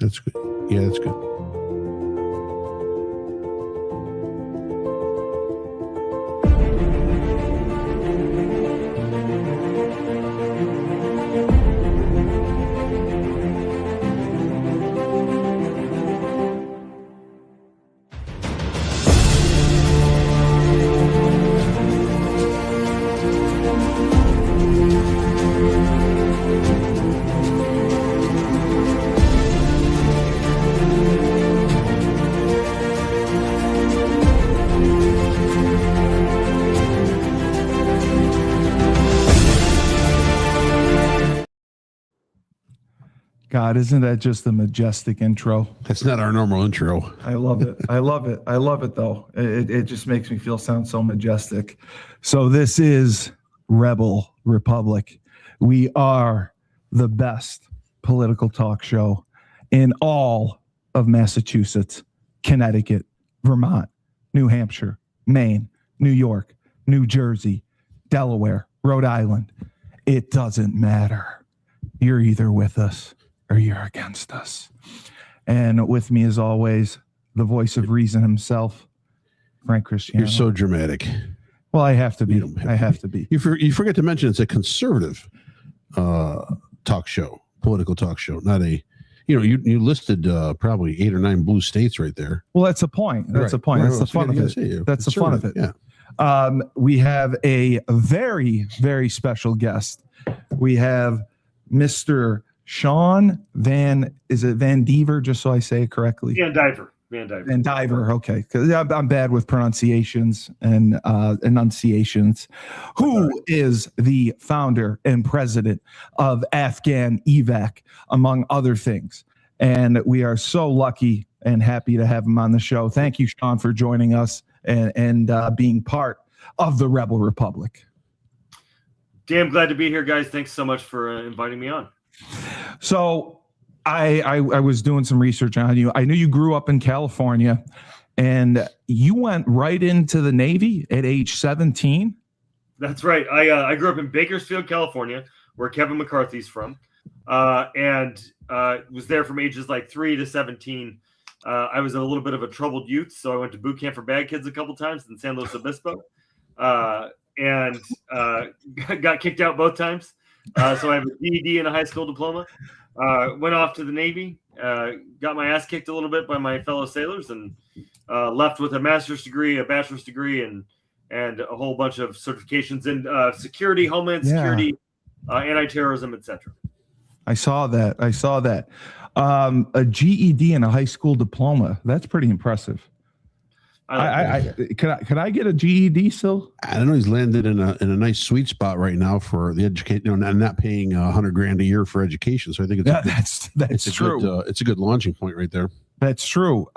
That's good. Yeah, that's good. God, isn't that just a majestic intro? That's not our normal intro. I love it. I love it. I love it, though. It just makes me sound so majestic. So this is Rebel Republic. We are the best political talk show in all of Massachusetts, Connecticut, Vermont, New Hampshire, Maine, New York, New Jersey, Delaware, Rhode Island. It doesn't matter. You're either with us or you're against us. And with me, as always, the voice of reason himself, Frank Cristiano. You're so dramatic. Well, I have to be. I have to be. You forget to mention it's a conservative talk show, political talk show, not a, you listed probably 8 or 9 blue states right there. Well, that's a point. That's a point. That's the fun of it. That's the fun of it. Yeah. We have a very, very special guest. We have Mr. Sean Van Diver, just so I say it correctly. Van Diver. Okay, because I'm bad with pronunciations and enunciations. Who is the founder and president of Afghan Evac, among other things? And we are so lucky and happy to have him on the show. Thank you, Sean, for joining us and being part of the Rebel Republic. Damn glad to be here, guys. Thanks so much for inviting me on. So I was doing some research on you. I knew you grew up in California, and you went right into the Navy at age 17. That's right. I grew up in Bakersfield, California, where Kevin McCarthy's from, and was there from ages like 3 to 17. I was a little bit of a troubled youth, so I went to boot camp for bad kids a couple times in San Luis Obispo, and got kicked out both times. So I have a GED and a high school diploma. Went off to the Navy, got my ass kicked a little bit by my fellow sailors, and left with a master's degree, a bachelor's degree, and a whole bunch of certifications in security, homeland security, anti-terrorism, etc. I saw that. A GED and a high school diploma. That's pretty impressive. Could I get a GED still? I don't know. He's landed in a nice sweet spot right now for the education, and not paying $100,000 a year for education. So I think it's true. It's a good launching point right there. That's true.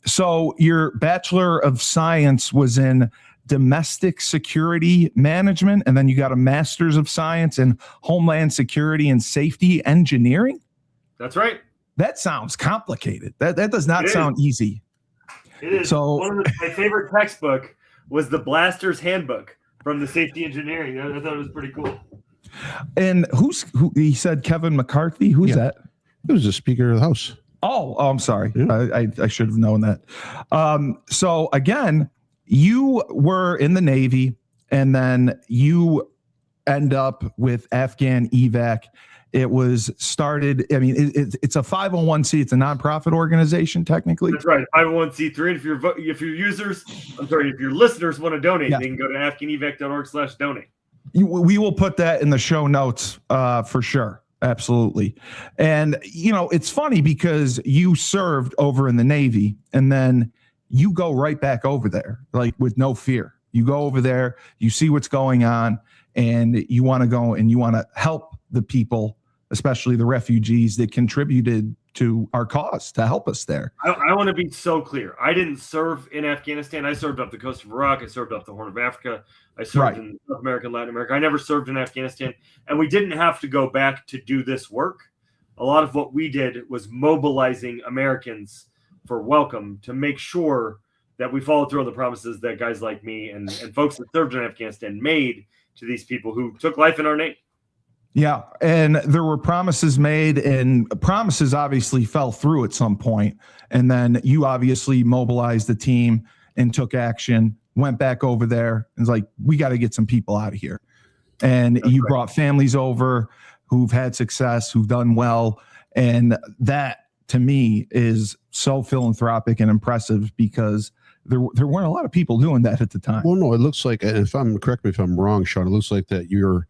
So your Bachelor of Science was in Domestic Security Management, and then you got a Master's of Science in Homeland Security and Safety Engineering. That's right. That sounds complicated. That does not sound easy. It is. So my favorite textbook was the Blaster's Handbook from the Safety Engineering. I thought it was pretty cool. And who he said Kevin McCarthy? Who's that? It was the Speaker of the House. Oh, I'm sorry. Yeah. I should have known that. So again, you were in the Navy, and then you end up with Afghan Evac. It was started. I mean, it's a 501c. It's a nonprofit organization, technically. That's right, 501c3. And if your listeners want to donate, they can go to afghanevac.org/donate. We will put that in the show notes for sure. Absolutely. And it's funny because you served over in the Navy, and then you go right back over there, like with no fear. You go over there, you see what's going on, and you want to go and you want to help the people, especially the refugees that contributed to our cause to help us there. I want to be so clear. I didn't serve in Afghanistan. I served up the coast of Iraq. I served up the Horn of Africa. I served in South America and Latin America. I never served in Afghanistan. And we didn't have to go back to do this work. A lot of what we did was mobilizing Americans for welcome to make sure that we followed through on the promises that guys like me and folks that served in Afghanistan made to these people who took life in our name. Yeah, and there were promises made, and promises obviously fell through at some point. And then you obviously mobilized the team and took action, went back over there, and was like, we got to get some people out of here. And That's you right. brought families over who've had success, who've done well. And that, to me, is so philanthropic and impressive because there weren't a lot of people doing that at the time. Well, no, it looks like, and correct me if I'm wrong, Sean, it looks like that your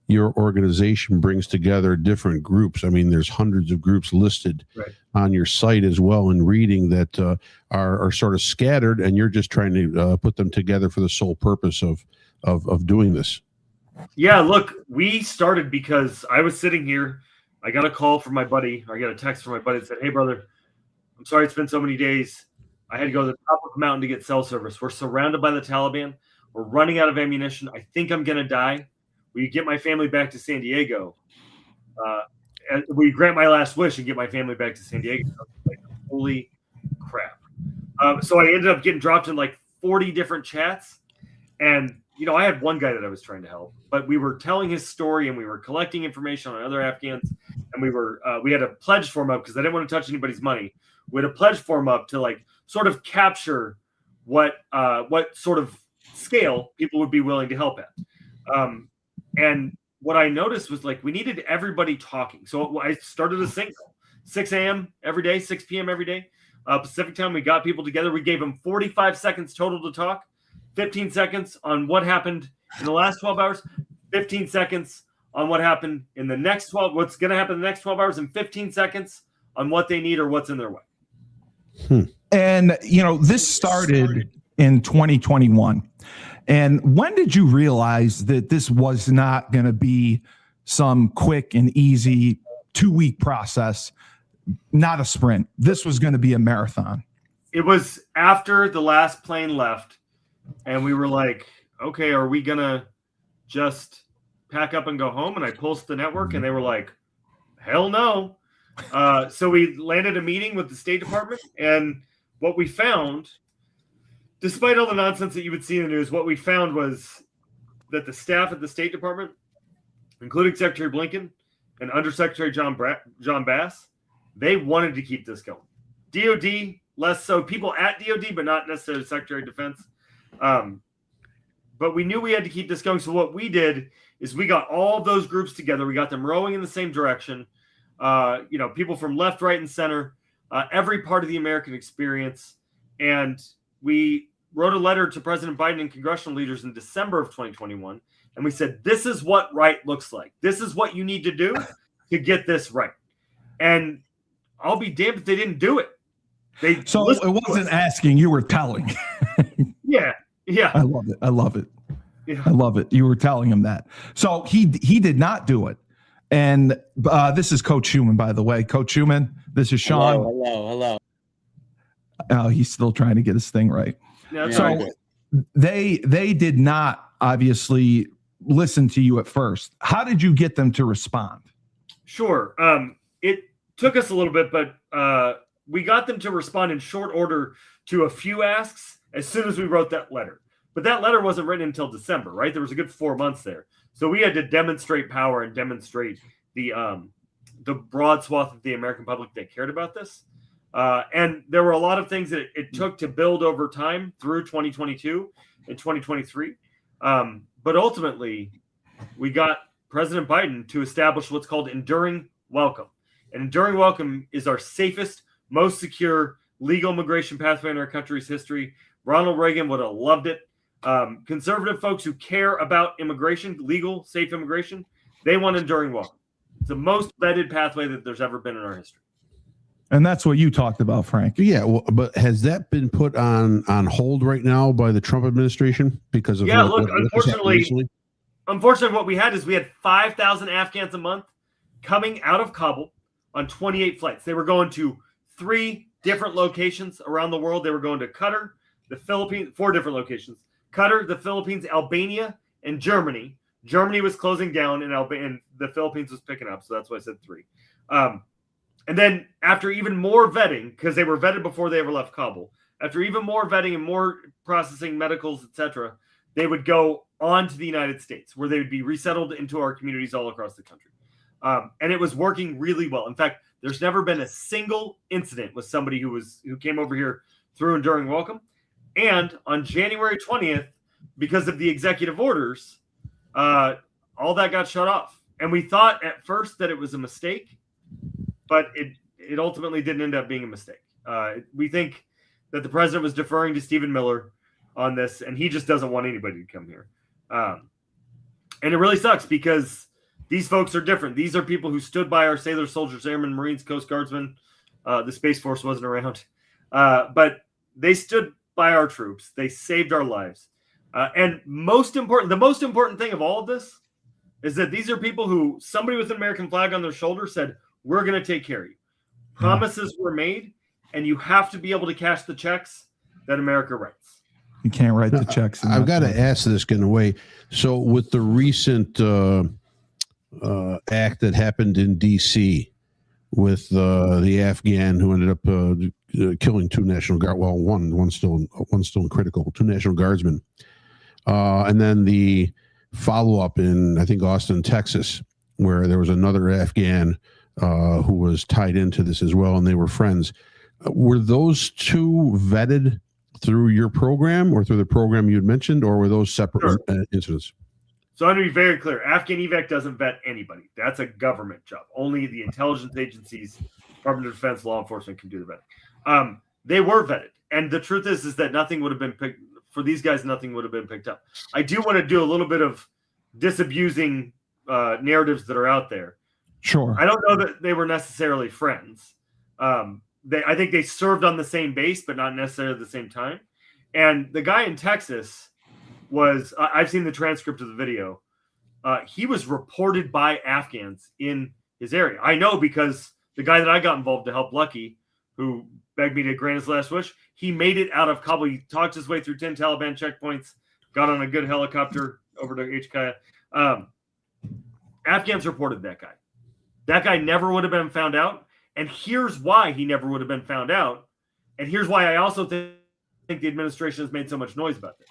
organization brings together different groups. I mean, there's hundreds of groups listed on your site as well in reading that are sort of scattered, and you're just trying to put them together for the sole purpose of doing this. Yeah, look, we started because I was sitting here. I got a call from my buddy. I got a text from my buddy that said, "Hey, brother, I'm sorry it's been so many days. I had to go to the top of the mountain to get cell service. We're surrounded by the Taliban. We're running out of ammunition. I think I'm going to die. Will you get my family back to San Diego? And will you grant my last wish and get my family back to San Diego?" I was like, holy crap. So I ended up getting dropped in like 40 different chats. And, I had one guy that I was trying to help, but we were telling his story and we were collecting information on other Afghans. And we had a pledge form up because I didn't want to touch anybody's money. We had a pledge form up to like sort of capture what sort of scale people would be willing to help at. And what I noticed was like we needed everybody talking. So I started a single, 6 a.m. every day, 6 p.m. every day, Pacific time. We got people together. We gave them 45 seconds total to talk, 15 seconds on what happened in the last 12 hours, 15 seconds on what happened in the next 12, what's going to happen in the next 12 hours, and 15 seconds on what they need or what's in their way. And, this started in 2021. And when did you realize that this was not going to be some quick and easy 2-week process, not a sprint? This was going to be a marathon. It was after the last plane left, and we were like, okay, are we going to just pack up and go home? And I pulsed the network, and they were like, hell no. So we landed a meeting with the State Department, and what we found, despite all the nonsense that you would see in the news, what we found was that the staff at the State Department, including Secretary Blinken and Undersecretary John Bass, they wanted to keep this going. DOD, less so. People at DOD, but not necessarily Secretary of Defense. But we knew we had to keep this going. So what we did is we got all those groups together. We got them rowing in the same direction. People from left, right, and center, every part of the American experience. And we wrote a letter to President Biden and congressional leaders in December of 2021. And we said, this is what right looks like. This is what you need to do to get this right. And I'll be damned if they didn't do it. So it wasn't asking, you were telling. Yeah. I love it. Yeah. I love it. You were telling him that. So he did not do it. And this is Coach Schumann, by the way. Coach Schumann, this is Sean. Hello. Oh, he's still trying to get his thing right. Yeah, so they did not obviously listen to you at first. How did you get them to respond? Sure. It took us a little bit, but we got them to respond in short order to a few asks as soon as we wrote that letter. But that letter wasn't written until December, right? There was a good 4 months there. So we had to demonstrate power and demonstrate the broad swath of the American public that cared about this. And there were a lot of things that it took to build over time through 2022 and 2023. But ultimately, we got President Biden to establish what's called enduring welcome. And enduring welcome is our safest, most secure legal immigration pathway in our country's history. Ronald Reagan would have loved it. Conservative folks who care about immigration, legal, safe immigration, they want enduring welcome. It's the most vetted pathway that there's ever been in our history. And that's what you talked about, Frank. Yeah, well, but has that been put on hold right now by the Trump administration because of unfortunately, what we had is we had 5,000 Afghans a month coming out of Kabul on 28 flights. They were going to 3 different locations around the world. They were going to Qatar, the Philippines, 4 different locations. Qatar, the Philippines, Albania, and Germany. Germany was closing down, and the Philippines was picking up, so that's why I said 3. And then after even more vetting, because they were vetted before they ever left Kabul, after even more vetting and more processing, medicals, etc., they would go on to the United States, where they would be resettled into our communities all across the country. And it was working really well. In fact, there's never been a single incident with somebody who came over here through and during welcome. And on January 20th, because of the executive orders, all that got shut off. And we thought at first that it was a mistake, but it ultimately didn't end up being a mistake. We think that the president was deferring to Stephen Miller on this, and he just doesn't want anybody to come here. And it really sucks because these folks are different. These are people who stood by our sailors, soldiers, airmen, Marines, Coast Guardsmen. The Space Force wasn't around. But they stood by our troops. They saved our lives. And the most important thing of all of this is that these are people who somebody with an American flag on their shoulder said, we're going to take care of you. Promises were made, and you have to be able to cash the checks that America writes. You can't write the checks. I've got to ask this in a way. So with the recent act that happened in D.C. with the Afghan who ended up killing two National Guard, well, one still in critical, two National Guardsmen, and then the follow-up in, I think, Austin, Texas, where there was another Afghan who was tied into this as well, and they were friends. Were those two vetted through your program or through the program you had mentioned, or were those separate incidents? So I'm going to be very clear. Afghan evac doesn't vet anybody. That's a government job. Only the intelligence agencies, Department of Defense, law enforcement can do the vetting. They were vetted. And the truth is that nothing would have been picked for these guys. Nothing would have been picked up. I do want to do a little bit of disabusing narratives that are out there. Sure. I don't know that they were necessarily friends. I think they served on the same base, but not necessarily at the same time. And the guy in Texas I've seen the transcript of the video. He was reported by Afghans in his area. I know because the guy that I got involved to help, Lucky, who begged me to grant his last wish, he made it out of Kabul. He talked his way through 10 Taliban checkpoints, got on a good helicopter over to HKIA. Afghans reported that guy. That guy never would have been found out. And here's why he never would have been found out. And here's why I also think the administration has made so much noise about this.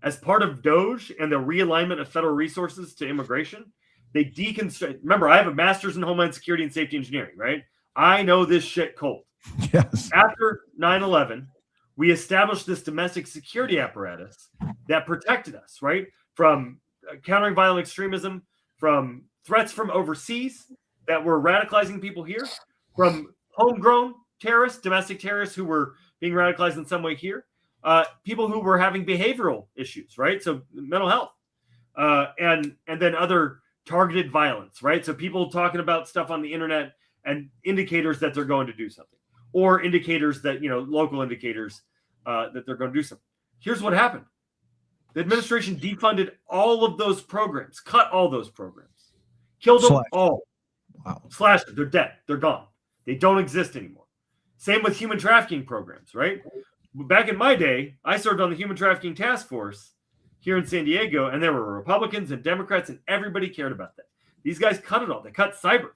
As part of DOGE and the realignment of federal resources to immigration, they deconstruct. Remember, I have a master's in Homeland Security and Safety Engineering, right? I know this shit cold. Yes. After 9/11, we established this domestic security apparatus that protected us, right? From countering violent extremism, from threats from overseas that were radicalizing people here, from homegrown terrorists, domestic terrorists who were being radicalized in some way here, people who were having behavioral issues, right? So mental health, and then other targeted violence, right? So people talking about stuff on the internet and indicators that they're going to do something, or indicators that, local indicators that they're going to do something. Here's what happened. The administration defunded all of those programs, cut all those programs, killed them all. Wow. Slashed them. They're dead. They're gone. They don't exist anymore. Same with human trafficking programs, right? Back in my day, I served on the Human Trafficking Task Force here in San Diego, and there were Republicans and Democrats, and everybody cared about that. These guys cut it all. They cut cyber.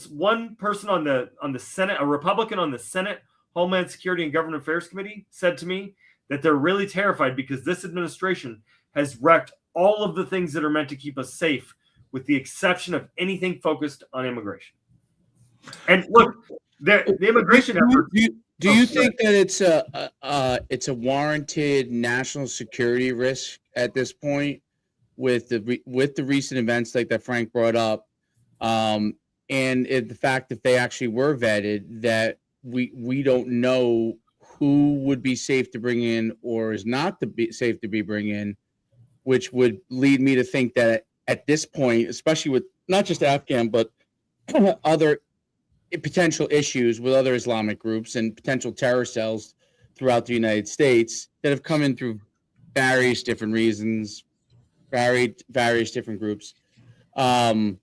One person on the Senate, a Republican on the Senate Homeland Security and Government Affairs Committee, said to me that they're really terrified because this administration has wrecked all of the things that are meant to keep us safe, with the exception of anything focused on immigration. And look, the immigration effort. Do you think that it's a warranted national security risk at this point with the recent events like that Frank brought up, and the fact that they actually were vetted, that we don't know who would be safe to bring in or is not safe to be bring in, which would lead me to think that at this point, especially with not just Afghan but other potential issues with other Islamic groups and potential terror cells throughout the United States that have come in through various different reasons, various different groups, that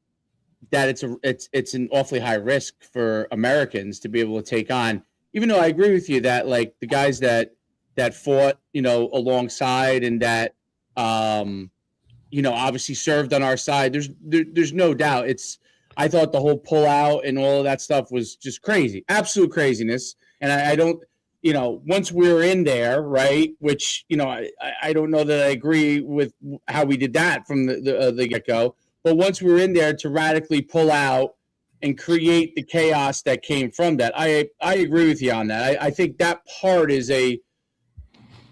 it's an awfully high risk for Americans to be able to take on. Even though I agree with you that, like, the guys that fought, alongside and that obviously served on our side, there's no doubt. I thought the whole pullout and all of that stuff was just crazy, absolute craziness. And I don't, once we're in there, right, which, I don't know that I agree with how we did that from the get-go. but once we were in there, to radically pull out and create the chaos that came from that. I agree with you on that. I think that part is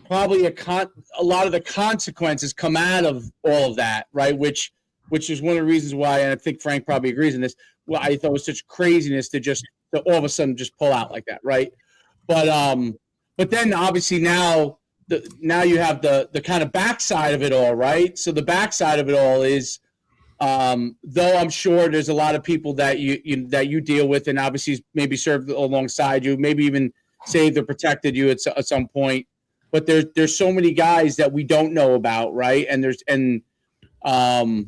probably a lot of the consequences come out of all of that, right? Which is one of the reasons why, and I think Frank probably agrees in this. Well, I thought it was such craziness to all of a sudden just pull out like that, right? But then obviously now you have the kind of backside of it all, right? So the backside of it all is, though I'm sure there's a lot of people that you deal with, and obviously maybe served alongside you, maybe even saved or protected you at some point. But there's so many guys that we don't know about, right? And I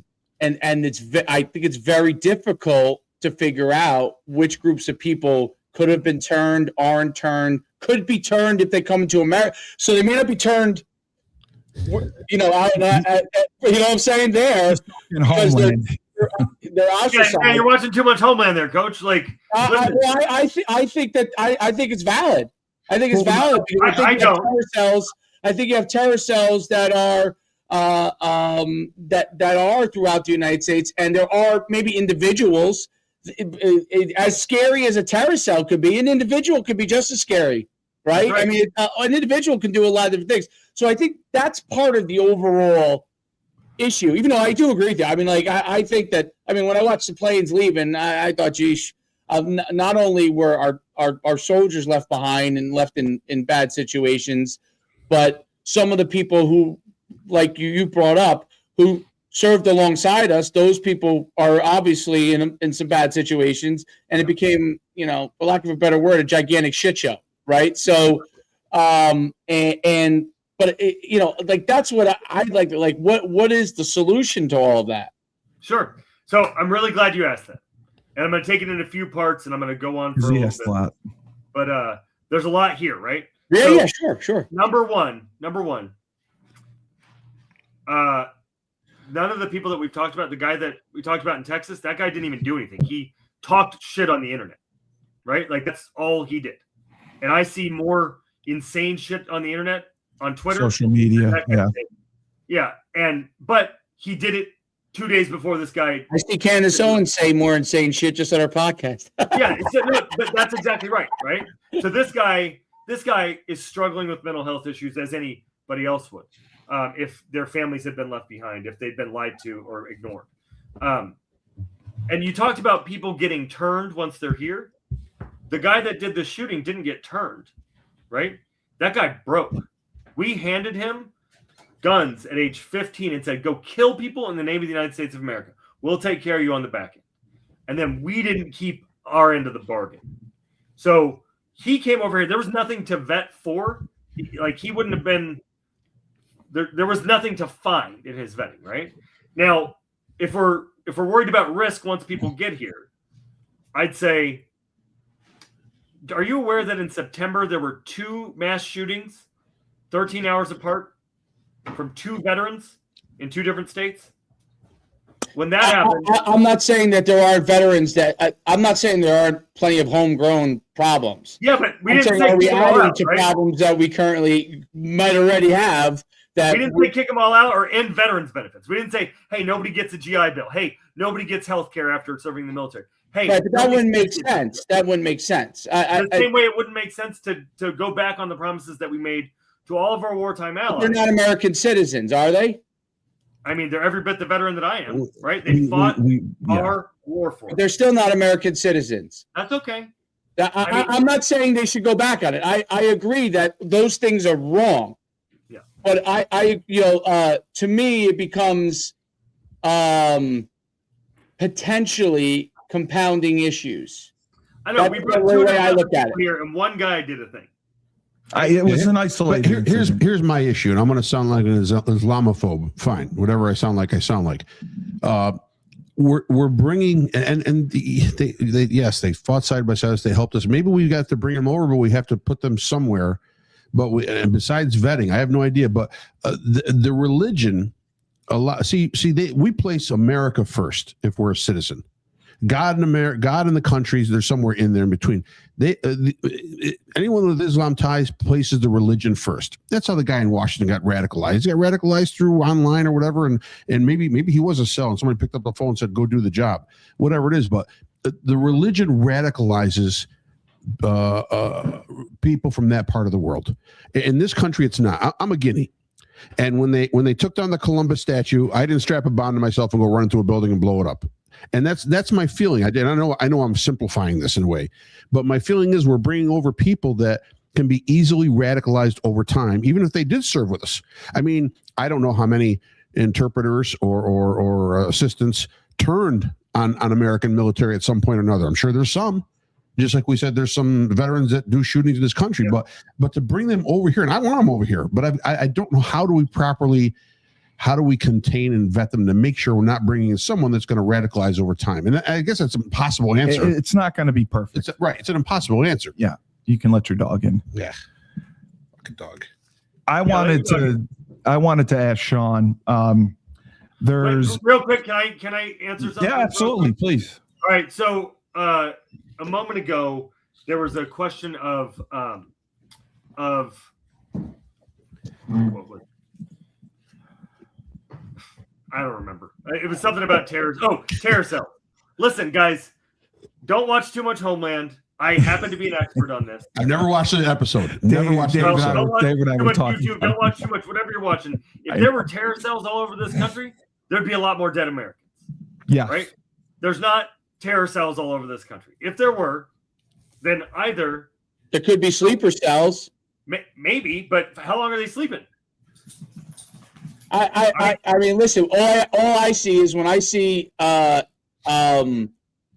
think it's very difficult to figure out which groups of people could have been turned, aren't turned, could be turned if they come into America. So they may not be turned, you know what I'm saying there. In Homeland. They're ostracized. Yeah, you're watching too much Homeland there, Coach. Like, I think it's valid. I think it's valid because I think you have terror cells that are that are throughout the United States, and there are maybe individuals. As scary as a terror cell could be, an individual could be just as scary, right? I mean, an individual can do a lot of different things. So I think that's part of the overall issue, even though I do agree with you. I mean, like, I think that, I mean, when I watched the planes leaving, I thought, geez, not only were our soldiers left behind and left in bad situations, but some of the people who, like you brought up, who served alongside us, those people are obviously in some bad situations, and it became, for lack of a better word, a gigantic shit show, right? So, but that's what I'd like. Like, what is the solution to all of that? Sure. So I'm really glad you asked that, and I'm going to take it in a few parts, and I'm going to go on for a little bit. But there's a lot here, right? Yeah, sure. Number one. None of the people that we've talked about, the guy that we talked about in Texas, that guy didn't even do anything. He talked shit on the internet, right? Like, that's all he did. And I see more insane shit on the internet, on Twitter, social media. Yeah. But he did it 2 days before this guy. I see Candace Owens say more insane shit just on our podcast. Yeah, but that's exactly right? So this guy is struggling with mental health issues as anybody else would. If their families had been left behind, if they'd been lied to or ignored. And you talked about people getting turned once they're here. The guy that did the shooting didn't get turned, right? That guy broke. We handed him guns at age 15 and said, go kill people in the name of the United States of America. We'll take care of you on the back end. And then we didn't keep our end of the bargain. So he came over here. There was nothing to vet for. Like, he wouldn't have been... There was nothing to find in his vetting, right? Now, if we're worried about risk once people get here, I'd say, are you aware that in September there were 2 mass shootings, 13 hours apart, from 2 veterans in 2 different states? When that happened, I'm not saying that there aren't veterans I'm not saying there aren't plenty of homegrown problems. Yeah, but we didn't say kick them all out, right? Problems that we currently might already have. We didn't say kick them all out or end veterans benefits. We didn't say, hey, nobody gets a GI Bill. Hey, nobody gets health care after serving in the military. Hey, right, but that wouldn't make sense. That wouldn't make sense. The same way it wouldn't make sense to go back on the promises that we made to all of our wartime allies. They're not American citizens, are they? I mean, they're every bit the veteran that I am, right? They fought our war for us. They're still not American citizens. That's okay. I'm not saying they should go back on it. I agree that those things are wrong. Yeah. But to me, it becomes potentially compounding issues. I know. That's the way I look at it here, and one guy did a thing. It was an isolated. Here's my issue, and I'm going to sound like an Islamophobe. Fine, whatever I sound like. We're bringing they fought side by side. They helped us. Maybe we got to bring them over, but we have to put them somewhere. But besides vetting, I have no idea. But the religion, a lot. We place America first if we're a citizen. God in America, God in the countries, they're somewhere in there in between. Anyone with Islam ties places the religion first. That's how the guy in Washington got radicalized. He got radicalized through online or whatever, and maybe he was a cell, and somebody picked up the phone and said, "Go do the job," whatever it is. But the religion radicalizes people from that part of the world. In this country, it's not. I'm a Guinea. And when they took down the Columbus statue, I didn't strap a bomb to myself and go run into a building and blow it up. And that's my feeling. I know I'm simplifying this in a way, but my feeling is we're bringing over people that can be easily radicalized over time, even if they did serve with us. I mean, I don't know how many interpreters or assistants turned on American military at some point or another. I'm sure there's some. Just like we said, there's some veterans that do shootings in this country, but to bring them over here, and I want them over here, but I don't know how do we contain and vet them to make sure we're not bringing in someone that's going to radicalize over time. And I guess that's an impossible answer. It's not going to be perfect. It's an impossible answer. Yeah, you can let your dog in. Yeah, fucking dog. I wanted to ask Sean. There's Wait, real quick. Can I answer something? Yeah, absolutely, please. All right, so. A moment ago, there was a question of what was I don't remember. It was something about terrorists. Oh, terror cells. Listen, guys, don't watch too much Homeland. I happen to be an expert on this. I've never watched an episode. Never watched an episode. Don't watch too much YouTube. Don't watch too much whatever you're watching. If there were terror cells all over this country, there'd be a lot more dead Americans. Yeah. Right? There's not terror cells all over this country. If there were, then either there could be sleeper cells. Maybe, but how long are they sleeping? I mean, listen. All I see is when I see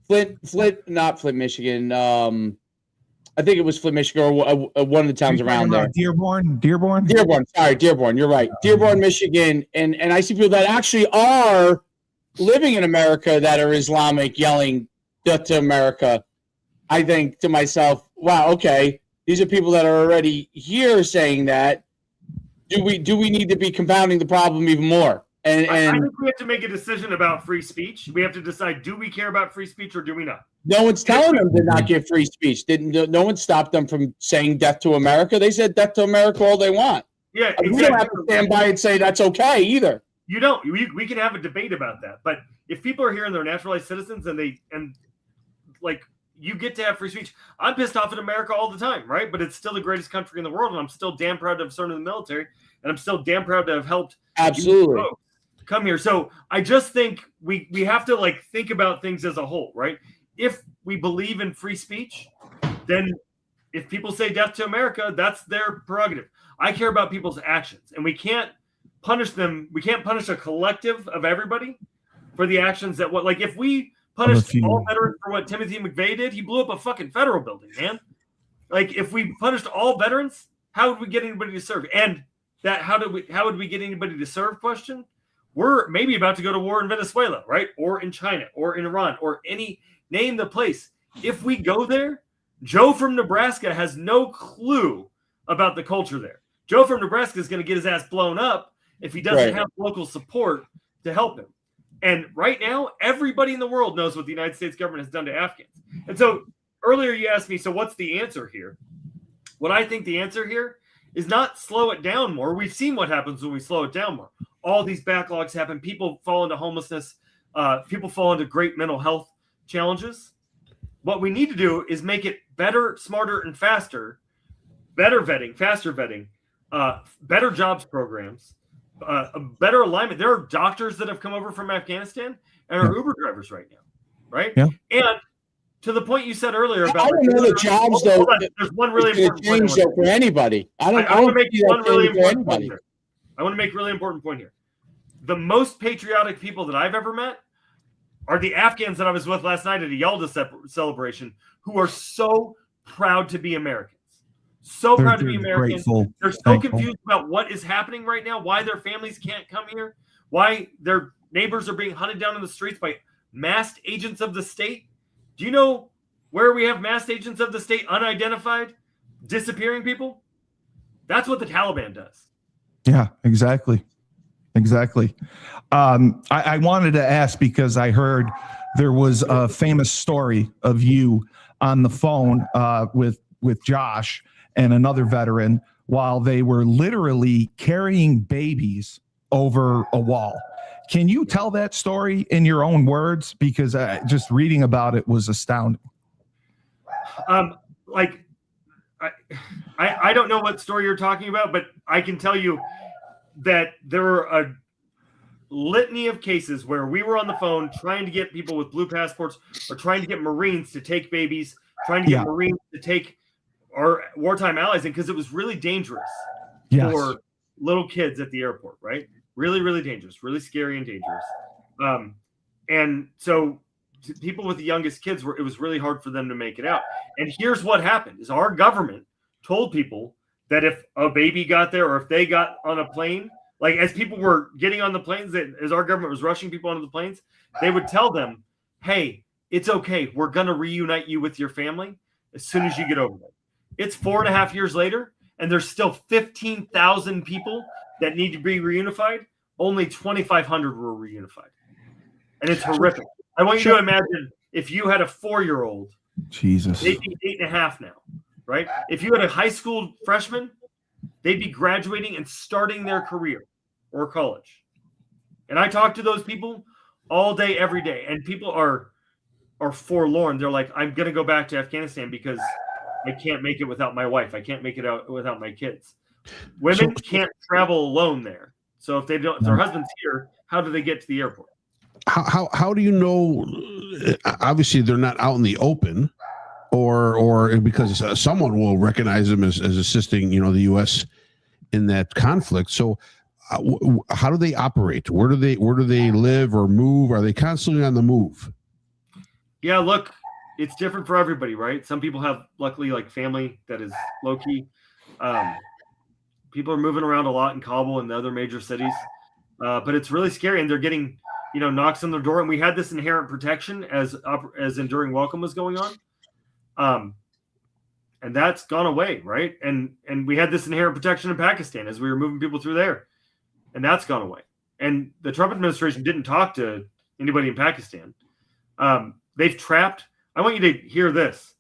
Flint, Michigan. I think it was Flint, Michigan, or one of the towns around there. Dearborn. Sorry, Dearborn. You're right. Dearborn, Michigan, and I see people that actually are living in America that are Islamic, yelling "Death to America." I think to myself, wow, okay, these are people that are already here saying that. Do we need to be compounding the problem even more? And I think we have to make a decision about free speech. We have to decide: do we care about free speech or do we not? No one's telling them to not get free speech. No one stopped them from saying "Death to America." They said "Death to America" all they want. Yeah, exactly. We don't have to stand by and say that's okay either. You don't. We can have a debate about that. But if people are here and they're naturalized citizens and you get to have free speech. I'm pissed off at America all the time, right? But it's still the greatest country in the world, and I'm still damn proud to have served in the military, and I'm still damn proud to have helped absolutely come here. So I just think we have to think about things as a whole, right? If we believe in free speech, then if people say "death to America," that's their prerogative. I care about people's actions, and we can't punish them. We can't punish a collective of everybody for the actions that if we punished all veterans for what Timothy McVeigh did, he blew up a fucking federal building, man. If we punished all veterans, how would we get anybody to serve? And that how would we get anybody to serve question? We're maybe about to go to war in Venezuela, right? Or in China, or in Iran, or name the place. If we go there, Joe from Nebraska has no clue about the culture there. Joe from Nebraska is going to get his ass blown up if he doesn't have local support to help him. And right now, everybody in the world knows what the United States government has done to Afghans. And so earlier you asked me, so what's the answer here? What I think the answer here is not slow it down more. We've seen what happens when we slow it down more. All these backlogs happen. People fall into homelessness. People fall into great mental health challenges. What we need to do is make it better, smarter, and faster. Better vetting, faster vetting, better jobs programs, a better alignment. There are doctors that have come over from Afghanistan and are Uber drivers right now, right? Yeah. And to the point you said earlier about I don't know the jobs though. There's one really important point for anybody. I want to make one really important point here. I want to make a really important point here. The most patriotic people that I've ever met are the Afghans that I was with last night at a Yalda celebration, who are so proud to be Americans. So proud to be American. Grateful, they're so confused about what is happening right now, why their families can't come here, why their neighbors are being hunted down in the streets by masked agents of the state. Do you know where we have masked agents of the state, unidentified, disappearing people? That's what the Taliban does. Yeah, exactly. I wanted to ask because I heard there was a famous story of you on the phone with Josh and another veteran while they were literally carrying babies over a wall. Can you tell that story in your own words? Because just reading about it was astounding. Like, I don't know what story you're talking about, but I can tell you that there were a litany of cases where we were on the phone trying to get people with blue passports or trying to get Marines to take babies, trying to get Marines to take our wartime allies in, because it was really dangerous for little kids at the airport, right? Really, really dangerous, really scary and dangerous. And so people with the youngest kids it was really hard for them to make it out. And here's what happened is our government told people that if a baby got there or if they got on a plane, like as people were getting on the planes, as our government was rushing people onto the planes, they would tell them, hey, it's okay. We're going to reunite you with your family as soon as you get over there. It's 4.5 years later, and there's still 15,000 people that need to be reunified. Only 2,500 were reunified. And it's horrific. I want you to imagine if you had a 4-year-old, Jesus, they'd be 8.5 now, right? If you had a high school freshman, they'd be graduating and starting their career or college. And I talk to those people all day, every day. And people are forlorn. They're like, I'm going to go back to Afghanistan because I can't make it without my wife. I can't make it out without my kids. Women can't travel alone there. So if their husband's here, how do they get to the airport? How do you know? Obviously, they're not out in the open, or because someone will recognize them as assisting, the U.S. in that conflict. So, how do they operate? Where do they live or move? Are they constantly on the move? Yeah, look, it's different for everybody, right? Some people have, luckily, like family that is low key. People are moving around a lot in Kabul and the other major cities, but it's really scary, and they're getting, knocks on their door. And we had this inherent protection as Enduring Welcome was going on, and that's gone away, right? And we had this inherent protection in Pakistan as we were moving people through there, and that's gone away. And the Trump administration didn't talk to anybody in Pakistan. They've trapped. I want you to hear this.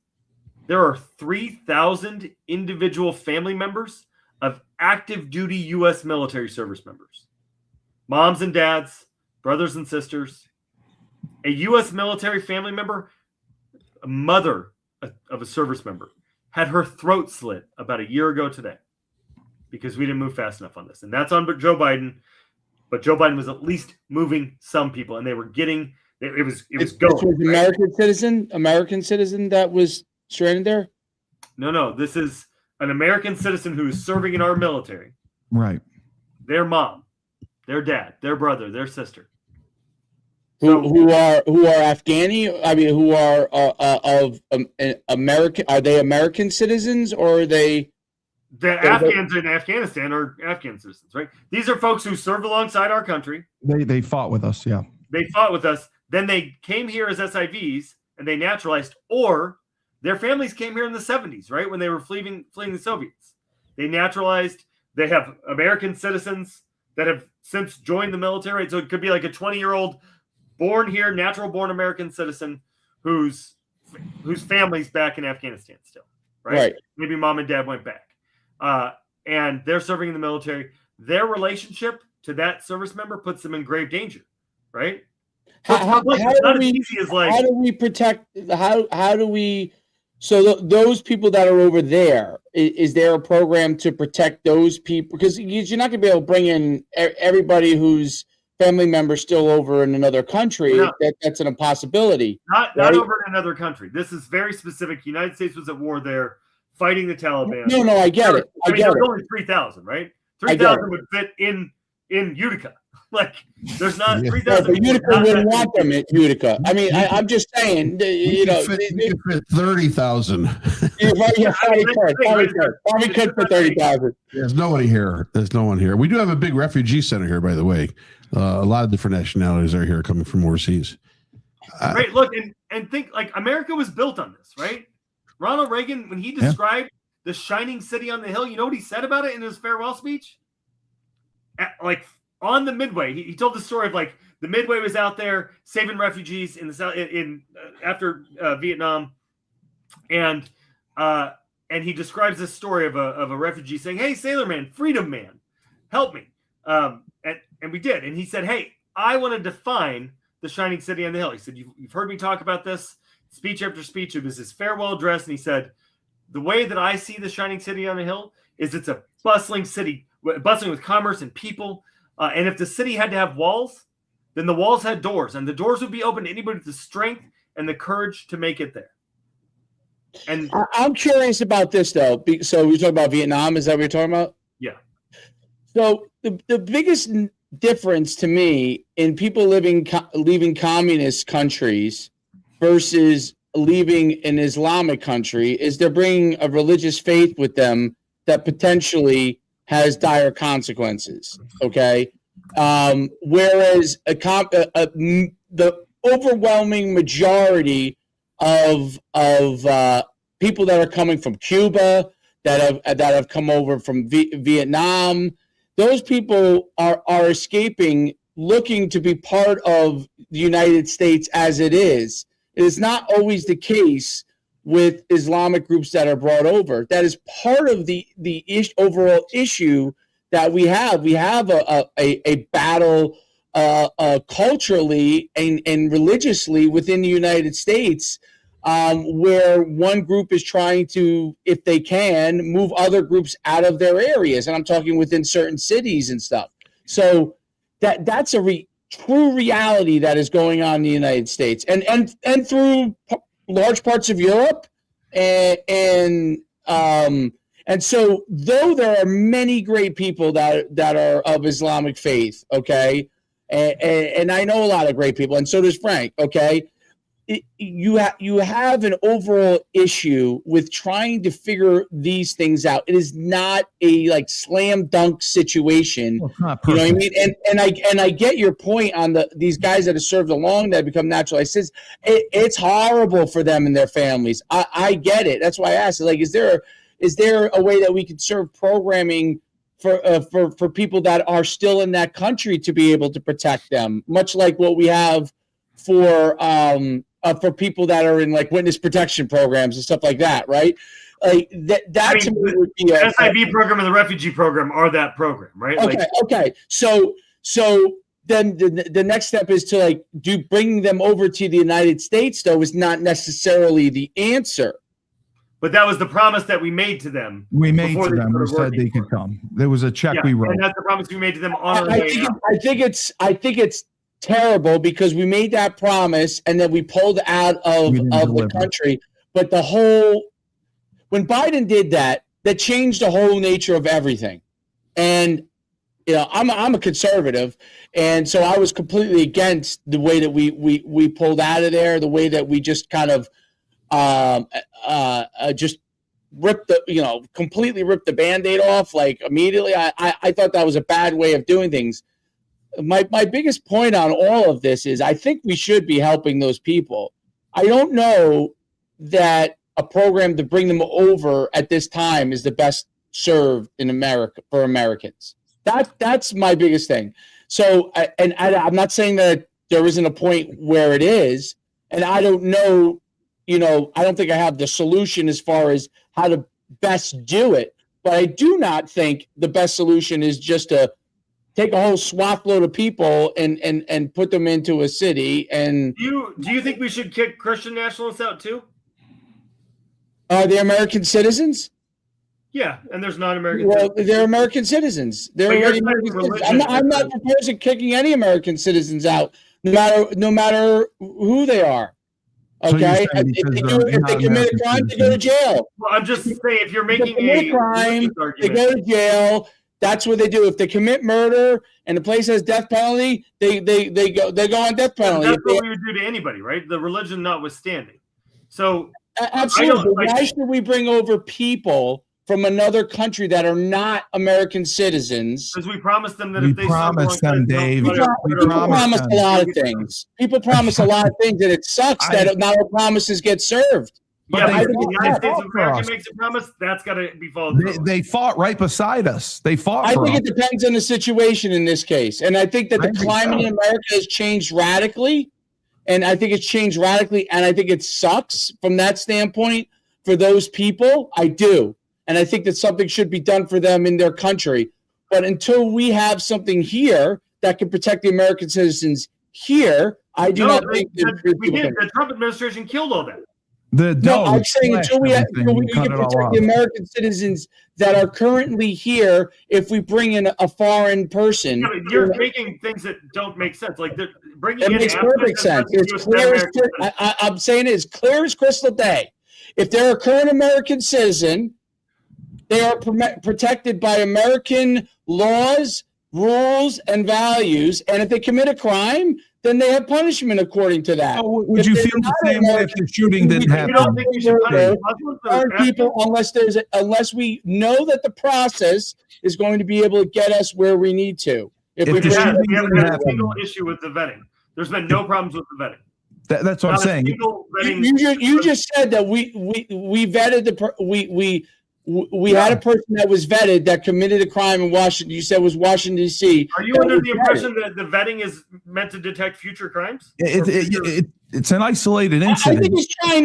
There are 3,000 individual family members of active duty U.S. military service members, moms and dads, brothers and sisters. A U.S. military family member, a mother of a service member, had her throat slit about a year ago today because we didn't move fast enough on this. And that's on Joe Biden. But Joe Biden was at least moving some people, and they were getting it was going. This was American citizen that was stranded there? No. This is an American citizen who is serving in our military. Right. Their mom, their dad, their brother, their sister. Who are Afghani? I mean, who are of American? Are they American citizens, or are they? The Afghans in Afghanistan are Afghan citizens, right? These are folks who served alongside our country. They fought with us, yeah. They fought with us. Then they came here as SIVs and they naturalized, or their families came here in the 70s, right? When they were fleeing the Soviets. They naturalized. They have American citizens that have since joined the military. So it could be like a 20-year-old born here, natural born American citizen whose family's back in Afghanistan still, right? Maybe mom and dad went back. And they're serving in the military. Their relationship to that service member puts them in grave danger, right? So how do we protect? How do we? So those people that are over there, is there a program to protect those people? Because you're not going to be able to bring in everybody whose family member still over in another country. No. That's an impossibility. Not over in another country. This is very specific. The United States was at war there, fighting the Taliban. No, I get it. I mean, there's only 3,000, right? 3,000 would fit in Utica. Like, there's not 3,000. But Utica wouldn't want them at Utica. I mean, I'm just saying, you could fit 30,000. Probably could fit 30,000. There's no one here. We do have a big refugee center here, by the way. A lot of different nationalities are here coming from overseas. Right. Look, and think, like, America was built on this, right? Ronald Reagan, when he described the shining city on the hill, you know what he said about it in his farewell speech? Like on the Midway, he told the story of like the Midway was out there saving refugees in the South after Vietnam, and he describes this story of a refugee saying, "Hey, sailor man, freedom man, help me," and we did. And he said, "Hey, I want to define the shining city on the hill." He said, "You've heard me talk about this speech after speech." It was his farewell address, and he said, "The way that I see the shining city on the hill is it's a bustling city, bustling with commerce and people. And if the city had to have walls, then the walls had doors, and the doors would be open to anybody with the strength and the courage to make it there." And I'm curious about this though. So we're talking about Vietnam. Is that what you're talking about? Yeah. So the biggest difference to me in people leaving communist countries versus leaving an Islamic country is they're bringing a religious faith with them that potentially has dire consequences. Okay. Whereas the overwhelming majority of people that are coming from Cuba, that have come over from Vietnam, those people are escaping, looking to be part of the United States as it is. It is not always the case with Islamic groups that are brought over. That is part of the overall issue that we have. We have a battle culturally and religiously within the United States, where one group is trying to, if they can, move other groups out of their areas. And I'm talking within certain cities and stuff. So that's a true reality that is going on in the United States and through large parts of Europe. And so though there are many great people that are of Islamic faith, okay, and I know a lot of great people, and so does Frank, okay, you have an overall issue with trying to figure these things out. It is not a like slam dunk situation. Well, it's not you know perfect. what I mean? And I get your point on these guys that have served along that become naturalized citizens. It's horrible for them and their families. I get it. That's why I asked. Like, is there a way that we could serve programming for people that are still in that country to be able to protect them, much like what we have for people that are in like witness protection programs and stuff like that, right? Like that to me would be the SIV program and the refugee program are that program, right? Okay. So then the next step is to like bringing them over to the United States, though, is not necessarily the answer. But that was the promise that we made to them. We made to them. We said they could come. There was a check we wrote. And that's the promise we made to them on our I way out. think it's terrible because we made that promise and then we pulled out of the country. But when Biden did that changed the whole nature of everything. And you know, I'm a conservative, and so I was completely against the way that we pulled out of there, the way that we just kind of just completely ripped the Band-Aid off like immediately. I thought that was a bad way of doing things. My biggest point on all of this is I think we should be helping those people. I don't know that a program to bring them over at this time is the best served in America for Americans. That's my biggest thing. So, I'm not saying that there isn't a point where it is, and I don't know, I don't think I have the solution as far as how to best do it, but I do not think the best solution is just to take a whole swath load of people and put them into a city. And do you think we should kick Christian nationalists out too? They're American citizens? Yeah, and there's non-American. Well, they're American citizens. They're already American citizens. I'm not proposing kicking any American citizens out, no matter who they are. Okay, So if they commit a crime, they go to jail. Well, I'm just saying, if you're making a crime, they go to jail. That's what they do. If they commit murder and the place has death penalty, they go on death penalty. That's what we would do to anybody, right? The religion notwithstanding. So absolutely. Why should we bring over people from another country that are not American citizens? Because we promised them that we if they promised them, Dave. People promise a lot of things. People promise a lot of things, and it sucks that not all promises get served. Yeah, But but if they the United States fought of for America us. makes a promise, that's got to be followed through. They fought right beside us. They fought I for think us. it depends on the situation in this case. And I think that the I think climate so. in America has changed radically. And I think it's changed radically. And I think it sucks from that standpoint for those people. I do. And I think that something should be done for them in their country. But until we have something here that can protect the American citizens here, I do not think that the Trump administration killed all that. No, I'm saying until we can protect the American citizens that are currently here, if we bring in a foreign person. Yeah, but you're making things that don't make sense. Like bringing it in makes perfect sense. It's clear as I'm saying it as clear as crystal day. If they're a current American citizen, they are protected by American laws, rules, and values. And if they commit a crime, then they have punishment according to that. So would you feel the same way if the shooting didn't happen? You don't think you should punish people unless we know that the process is going to be able to get us where we need to. We haven't had a single issue with the vetting. There's been no problems with the vetting. That's what I'm saying. You just said that we vetted we had a person that was vetted that committed a crime in Washington. You said it was Washington, D.C. Are you under the impression that the vetting is meant to detect future crimes? It's an isolated incident.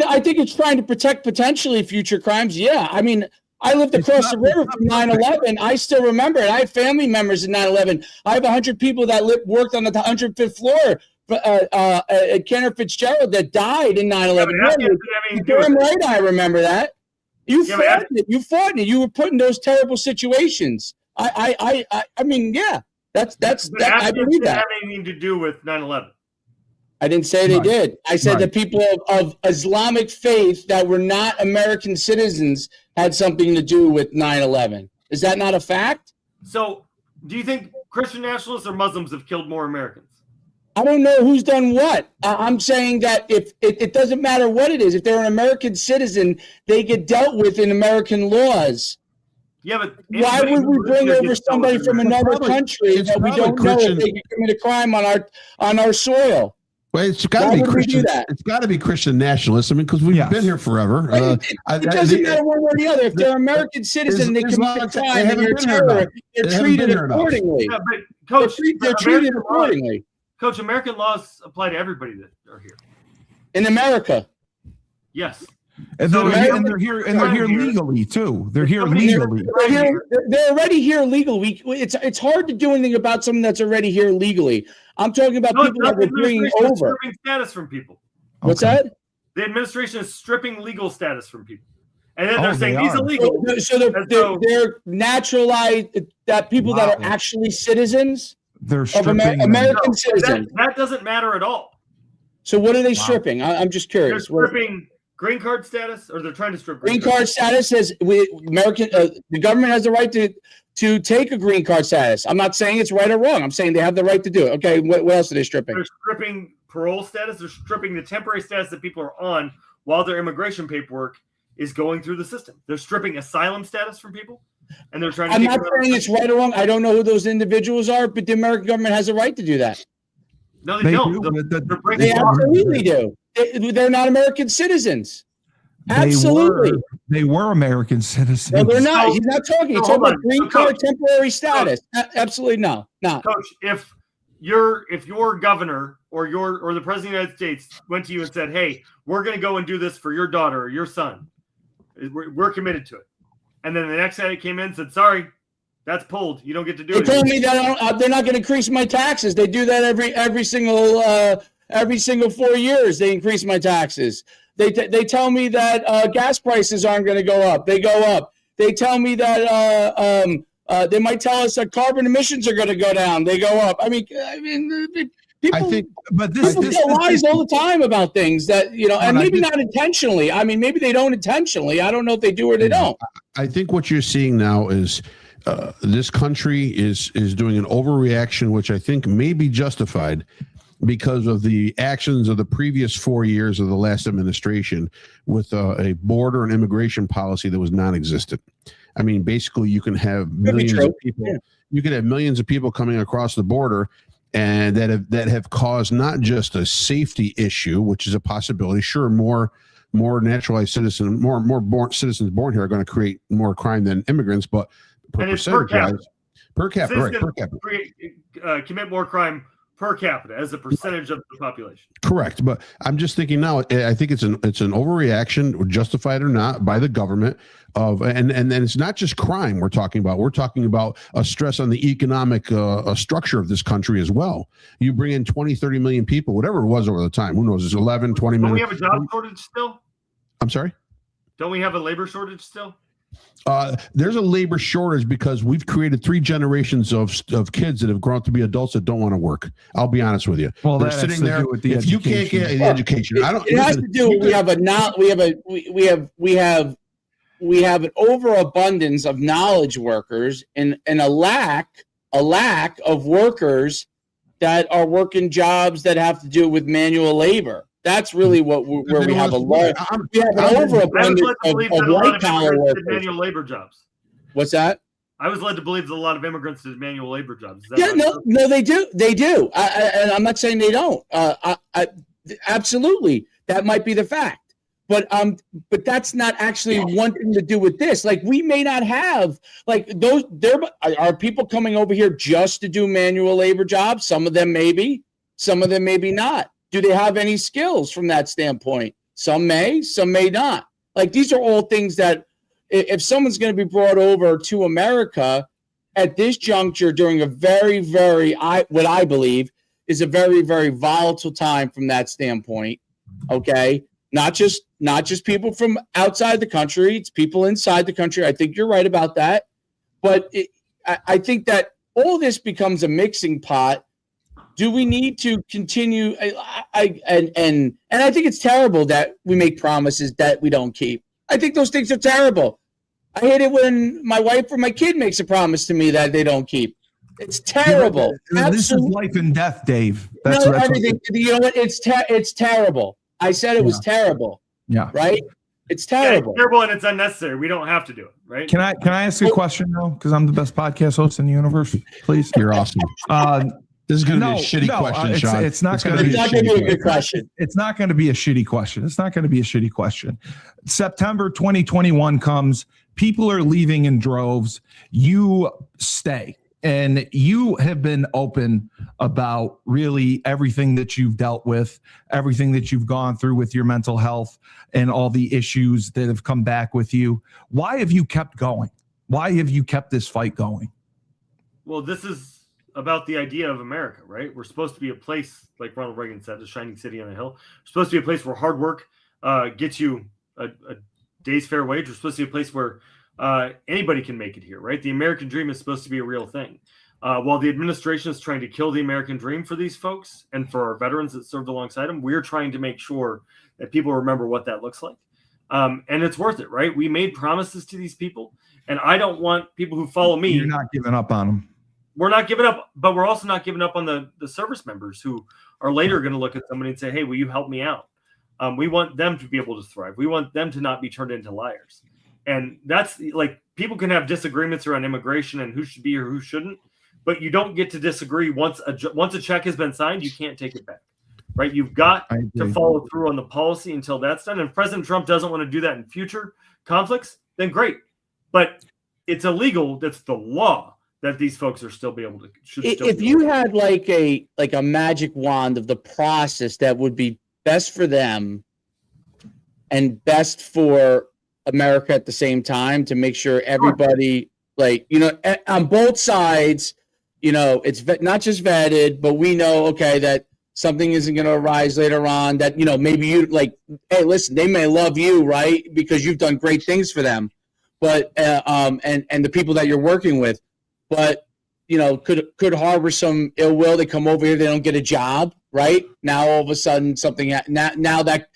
I think it's trying to protect potentially future crimes. Yeah. I mean, I lived across the river from 9/11. I still remember it. I have family members in 9/11. I have 100 people that worked on the 105th floor at Kenner Fitzgerald that died in 9/11. Damn right, I remember that. You fought in it. You were put in those terrible situations. I mean, yeah, that's I believe that. Have anything to do with 9/11? I didn't say they did. I said the people of Islamic faith that were not American citizens had something to do with 9/11. Is that not a fact? So, do you think Christian nationalists or Muslims have killed more Americans? I don't know who's done what. I'm saying that if it doesn't matter what it is, if they're an American citizen, they get dealt with in American laws. Yeah, but why would we bring over somebody from another country that we don't know if they can commit a crime on our soil? Well, it's got to be Christian. It's got to be Christian nationalists. I mean, because we've been here forever. It doesn't matter one way or the other. If they're American citizen, they commit a crime and they're terrorists. They're treated accordingly. Yeah, but Coach, they're treated accordingly. Coach, American laws apply to everybody that are here. In America. Yes. And they're here legally too. They're here legally. They're already here legally. It's hard to do anything about someone that's already here legally. I'm talking about people that we're bringing over. Stripping status from people. What's that? The administration is stripping legal status from people, and then they're saying these illegal. So they're naturalized. That people that are actually citizens. They're stripping American citizens. That doesn't matter at all. So what are they stripping? I'm just curious. They're stripping green card status, or they're trying to strip green card status. Says the government has the right to take a green card status. I'm not saying it's right or wrong. I'm saying they have the right to do it. Okay, what else are they stripping? They're stripping parole status. They're stripping the temporary status that people are on while their immigration paperwork is going through the system. They're stripping asylum status from people. And they're trying to. I'm not saying it's right or wrong. I don't know who those individuals are, but the American government has a right to do that. No, they don't. They absolutely do. They're not American citizens. Absolutely. They were American citizens. No, they're not. He's not talking. He's talking about green card temporary status. Absolutely no. Not. Coach, if your governor or the president of the United States went to you and said, "Hey, we're going to go and do this for your daughter or your son. We're committed to it." And then the next day it came in and said, "Sorry, that's pulled. You don't get to do it." They told me that they're not going to increase my taxes. They do that every single 4 years. They increase my taxes. They tell me that gas prices aren't going to go up. They go up. They tell me that they might tell us that carbon emissions are going to go down. They go up. I mean, people. People tell lies all the time about things that and maybe not intentionally. I mean, maybe they don't intentionally. I don't know if they do or they don't. I think what you're seeing now is this country is doing an overreaction, which I think may be justified because of the actions of the previous 4 years of the last administration with a border and immigration policy that was non-existent. I mean, basically, you can have millions of people. Yeah. You can have millions of people coming across the border, and that have caused not just a safety issue, which is a possibility. Sure, more more naturalized citizens, more citizens born here are going to create more crime than immigrants, but and it's per capita. Per capita, right? Per capita. Commit more crime per capita as a percentage of the population. Correct, but I'm just thinking now. I think it's an overreaction, justified or not, by the government. And it's not just crime we're talking about. We're talking about a stress on the economic structure of this country as well. You bring in 20, 30 million people, whatever it was over the time. Who knows? It's 11, 20 million. Don't we have a job shortage still? I'm sorry? Don't we have a labor shortage still? There's a labor shortage because we've created 3 generations of kids that have grown up to be adults that don't want to work. I'll be honest with you. Well, they're sitting there with the if you can't get the education, I don't. It has to do. We have an overabundance of knowledge workers and a lack of workers that are working jobs that have to do with manual labor. That's really where we have a lot. We have an overabundance of white collar workers. Manual labor jobs. What's that? I was led to believe that a lot of immigrants did manual labor jobs. No, they do. They do. And I'm not saying they don't. Absolutely, that might be the fact. But that's not actually one thing to do with this. Like, we may not have those. There are people coming over here just to do manual labor jobs. Some of them maybe. Some of them maybe not. Do they have any skills from that standpoint? Some may not. Like, these are all things that if someone's going to be brought over to America at this juncture during a very, very, what I believe is a very, very volatile time from that standpoint. Okay. Not just people from outside the country. It's people inside the country. I think you're right about that. But I think that all this becomes a mixing pot. Do we need to continue? And I think it's terrible that we make promises that we don't keep. I think those things are terrible. I hate it when my wife or my kid makes a promise to me that they don't keep. It's terrible. This is life and death, Dave. That's everything. You know what? It's terrible. I said it was terrible. Yeah. Right? It's terrible. It's terrible and it's unnecessary. We don't have to do it, right? Can I ask you a question though? Because I'm the best podcast host in the universe. Please. You're awesome. This is going to be a shitty question, Sean. It's not going to be a good question. It's not going to be a shitty question. September 2021 comes. People are leaving in droves. You stay. And you have been open about really everything that you've dealt with, everything that you've gone through with your mental health and all the issues that have come back with you. Why have you kept going? Why have you kept this fight going? Well, this is about the idea of America, right? We're supposed to be a place, like Ronald Reagan said, a shining city on a hill. We're supposed to be a place where hard work gets you a day's fair wage. We're supposed to be a place where anybody can make it here, right? The American dream is supposed to be a real thing. While the administration is trying to kill the American dream for these folks and for our veterans that served alongside them, we're trying to make sure that people remember what that looks like. And it's worth it, right? We made promises to these people, and I don't want people who follow me. You're not giving up on them. We're not giving up, but we're also not giving up on the service members who are later going to look at somebody and say, hey, will you help me out? We want them to be able to thrive. We want them to not be turned into liars. And that's like, people can have disagreements around immigration and who should be or who shouldn't, but you don't get to disagree once a check has been signed. You can't take it back, right? You've got to follow through on the policy until that's done. And if President Trump doesn't want to do that in future conflicts, then great. But it's illegal. That's the law that these folks are still be able to. If you had like a magic wand of the process that would be best for them and best for America at the same time to make sure everybody, on both sides, it's not just vetted, but we know, okay, that something isn't going to arise later on that, maybe you hey, listen, they may love you, right? Because you've done great things for them, but, and the people that you're working with, but, could harbor some ill will. They come over here, they don't get a job, right? Now, all of a sudden now that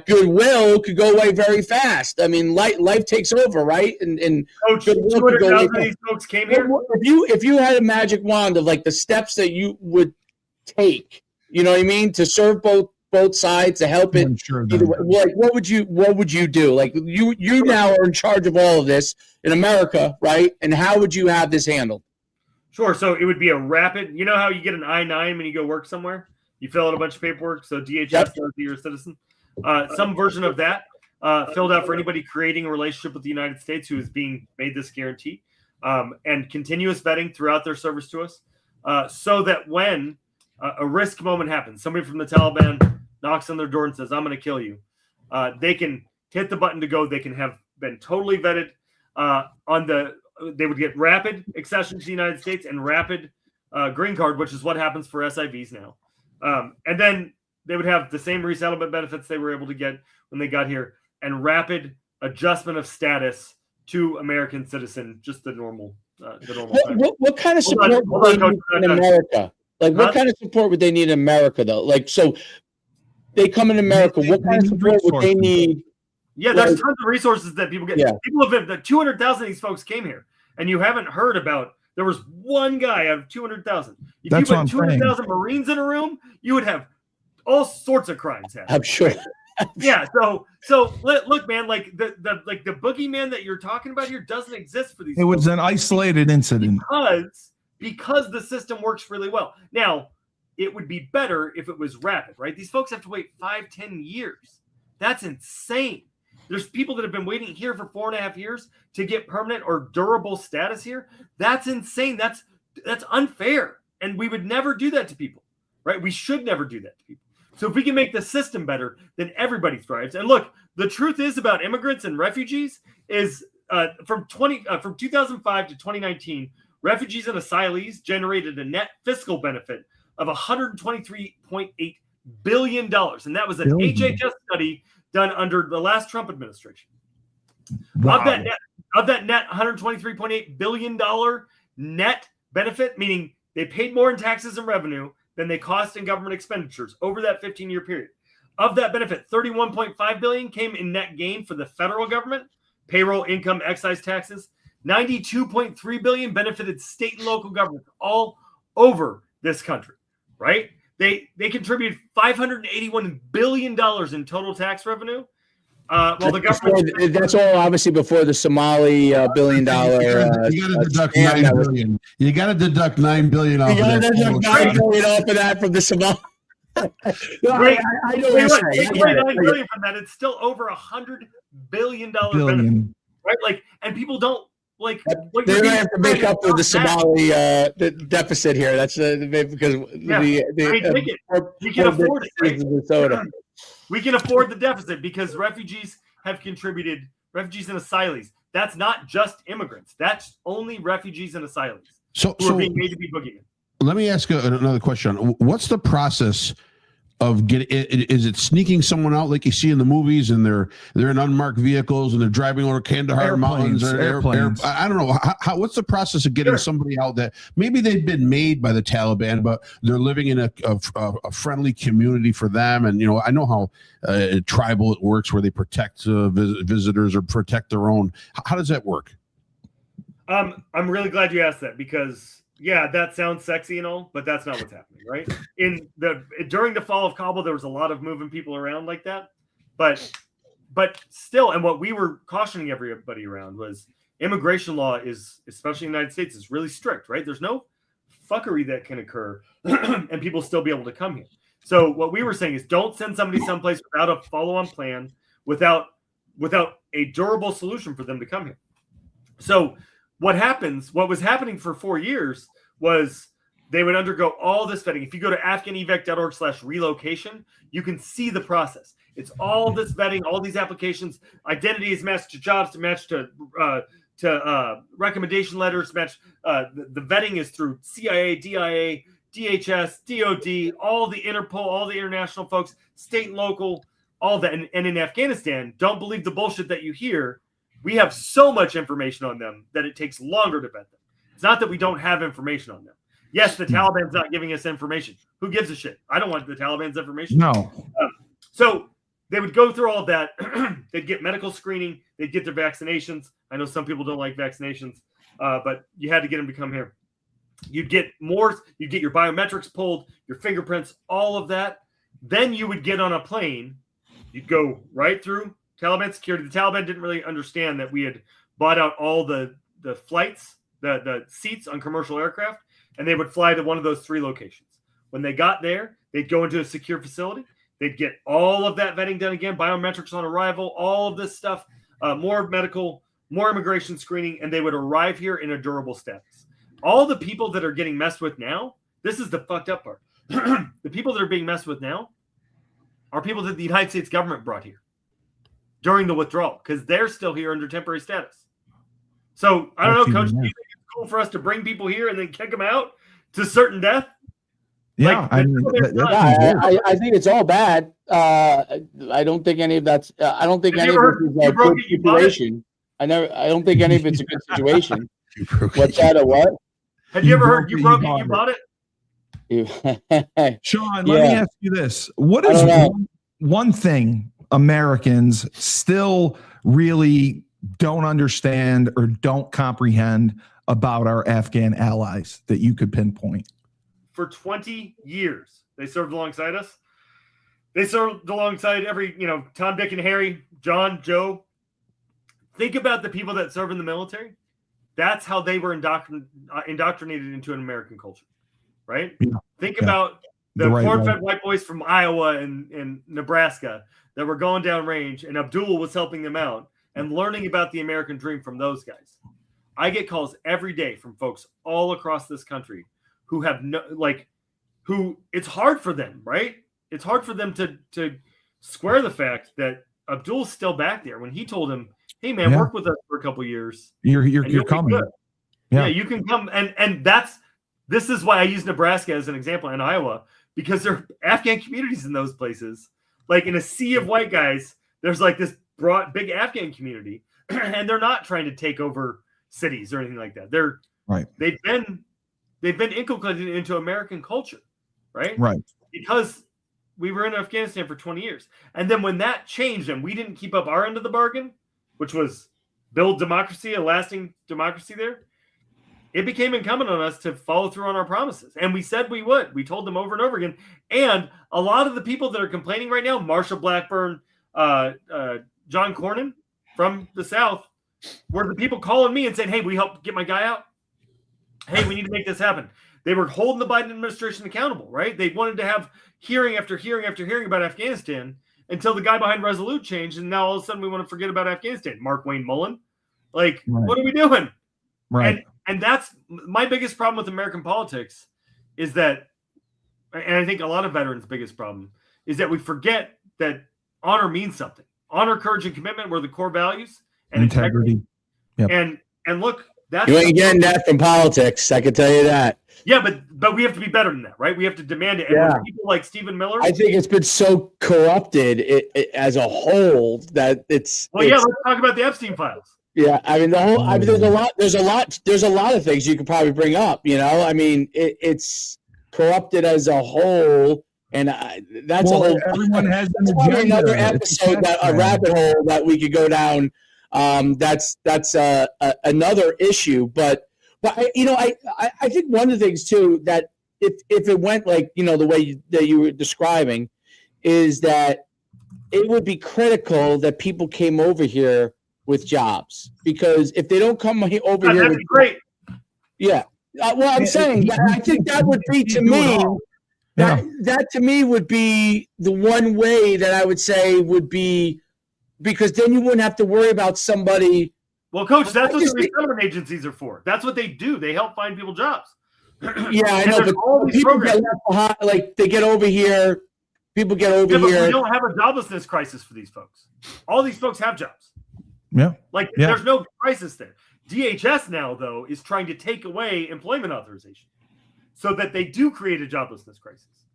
goodwill could go away very fast. I mean, life takes over, right? And Coach, 200,000 of these folks came here. If you had a magic wand of the steps that you would take, you know what I mean, to serve both sides, to help it. Sure what would you do? You now are in charge of all of this in America, right? And how would you have this handled? Sure. So it would be a rapid. You know how you get an I-9 when you go work somewhere? You fill out a bunch of paperwork. So DHS knows that you're a citizen. Some version of that. filled out for anybody creating a relationship with the United States who is being made this guarantee, and continuous vetting throughout their service to us, so that when a risk moment happens, somebody from the Taliban knocks on their door and says, "I'm going to kill you," they can hit the button to go. They can have been totally vetted they would get rapid accession to the United States and rapid green card, which is what happens for SIVs now. And then they would have the same resettlement benefits they were able to get when they got here, and rapid adjustment of status to American citizen, just the normal. What kind of support would they need in America? Like, what kind of support would they need in America, though? Like, so they come in America. What kind of support would they need? Yeah, there's tons of resources that people get. Yeah. People have been, 200,000 of these folks came here, and you haven't heard about. There was one guy out of 200,000. If you put 200,000 Marines in a room, you would have all sorts of crimes happen. I'm sure. Yeah. So look, man, like the boogeyman that you're talking about here doesn't exist for these. It was an isolated incident because the system works really well. Now, it would be better if it was rapid, right? These folks have to wait 5-10 years. That's insane. There's people that have been waiting here for 4.5 years to get permanent or durable status here. That's insane. That's unfair. And we would never do that to people, right? We should never do that to people. So if we can make the system better, then everybody thrives. And look, the truth is about immigrants and refugees is from 2005 to 2019, refugees and asylees generated a net fiscal benefit of $123.8 billion. And that was an HHS study done under the last Trump administration. Wow. Of that net $123.8 billion net benefit, meaning they paid more in taxes and revenue than they cost in government expenditures over that 15-year period. Of that benefit, $31.5 billion came in net gain for the federal government, payroll, income, excise taxes. $92.3 billion benefited state and local governments all over this country, right? They contributed $581 billion in total tax revenue. Well, the government. That's all obviously before the Somali $1 billion. You got to deduct $9 billion. You got to deduct $9 billion off of that. $9 billion off of that from the Somali. I know $9 billion from that. It's still over $100 billion benefit, right? Like, and people don't. Like they're gonna have to make up for the Somali the deficit here. That's because we can afford it. Right? Minnesota. We can afford the deficit because refugees have contributed. Refugees and asylees. That's not just immigrants. That's only refugees and asylees who are being made to be boogeymen. Let me ask another question. What's the process of getting? Is it sneaking someone out like you see in the movies, and they're in unmarked vehicles and they're driving over Kandahar mountains or airplanes? I don't know. What's the process of getting somebody out that maybe they've been made by the Taliban, but they're living in a friendly community for them? And I know how tribal it works, where they protect visitors or protect their own. How does that work? I'm really glad you asked that, because yeah, that sounds sexy and all, but that's not what's happening, right? During the fall of Kabul, there was a lot of moving people around like that, but still, and what we were cautioning everybody around was immigration law is, especially in the United States, is really strict, right? There's no fuckery that can occur and people still be able to come here. So what we were saying is, don't send somebody someplace without a follow-on plan, without a durable solution for them to come here. So what was happening for 4 years was they would undergo all this vetting. If you go to afghanevac.org/relocation, you can see the process. It's all this vetting, all these applications. Identity is matched to jobs, to match to recommendation letters, match. The vetting is through CIA, DIA, DHS, DOD, all the Interpol, all the international folks, state and local, all that. And in Afghanistan, don't believe the bullshit that you hear. We have so much information on them that it takes longer to vet them. It's not that we don't have information on them. Yes, the Taliban's not giving us information. Who gives a shit? I don't want the Taliban's information. No. So they would go through all of that. They'd get medical screening. They'd get their vaccinations. I know some people don't like vaccinations, but you had to get them to come here. You'd get more. You'd get your biometrics pulled, your fingerprints, all of that. Then you would get on a plane. You'd go right through Taliban security. The Taliban didn't really understand that we had bought out all the flights, the seats on commercial aircraft, and they would fly to one of those 3 locations. When they got there, they'd go into a secure facility. They'd get all of that vetting done again, biometrics on arrival, all of this stuff, more medical, more immigration screening, and they would arrive here in a durable status. All the people that are getting messed with now, this is the fucked up part. The people that are being messed with now are people that the United States government brought here during the withdrawal because they're still here under temporary status. So I don't know, Coach, do you think it's cool for us to bring people here and then kick them out to certain death? Yeah, Like, I I think it's all bad. I don't think any of that's. I don't think any of it is a good situation. I don't think any of it's a good situation. What's that? A what? Have you ever heard you broke it, you bought it? Sean, let me ask you this. What is one thing Americans still really don't understand or don't comprehend about our Afghan allies that you could pinpoint? For 20 years, they served alongside us. They served alongside every, Tom, Dick, and Harry, John, Joe. Think about the people that serve in the military. That's how they were indoctrinated into an American culture, right? Yeah. Think about the corn-fed white boys from Iowa and Nebraska that were going down range, and Abdul was helping them out and learning about the American dream from those guys. I get calls every day from folks all across this country who have who it's hard for them, right? It's hard for them to square the fact that Abdul's still back there when he told him, "Hey man, work with us for a couple of years. You're coming. Yeah, you can come." And this is why I use Nebraska as an example and Iowa, because there are Afghan communities in those places. Like in a sea of white guys, there's like this broad, big Afghan community, and they're not trying to take over cities or anything like that. They're they've been inculcated into American culture, right? Right. Because we were in Afghanistan for 20 years. And then when that changed and we didn't keep up our end of the bargain, which was build democracy, a lasting democracy there, it became incumbent on us to follow through on our promises. And we said we would. We told them over and over again. And a lot of the people that are complaining right now, Marsha Blackburn, John Cornyn from the South, were the people calling me and saying, "Hey, we helped get my guy out. Hey, we need to make this happen." They were holding the Biden administration accountable, right? They wanted to have hearing after hearing after hearing about Afghanistan until the guy behind Resolute changed, and now all of a sudden we want to forget about Afghanistan. Mark Wayne Mullen. What are we doing? Right. And that's my biggest problem with American politics is that, and I think a lot of veterans' biggest problem, is that we forget that honor means something. Honor, courage, and commitment were the core values. And integrity. Yep. And look, that's you ain't getting that from politics. I can tell you that. Yeah, but we have to be better than that, right? We have to demand it. And people like Stephen Miller, I think it's been so corrupted as a whole that it's. Well, let's talk about the Epstein files. Yeah, I mean there's a lot of things you could probably bring up. I mean it's corrupted as a whole, and that's a whole. Everyone has another episode, a rabbit hole that we could go down. That's another issue, but I think one of the things too that if it went like the way that you were describing, is that it would be critical that people came over here with jobs, because if they don't come over here, that'd be great. Yeah, well, I'm saying I think that would be to me. That to me would be the one way that I would say would be, because then you wouldn't have to worry about somebody. Well, Coach, that's what the resettlement agencies are for. That's what they do. They help find people jobs. Yeah, I know, but all these people get left behind, like they get over here. People get over here. We don't have a joblessness crisis for these folks. All these folks have jobs. Yeah. There's no crisis there. DHS now, though, is trying to take away employment authorization so that they do create a joblessness crisis,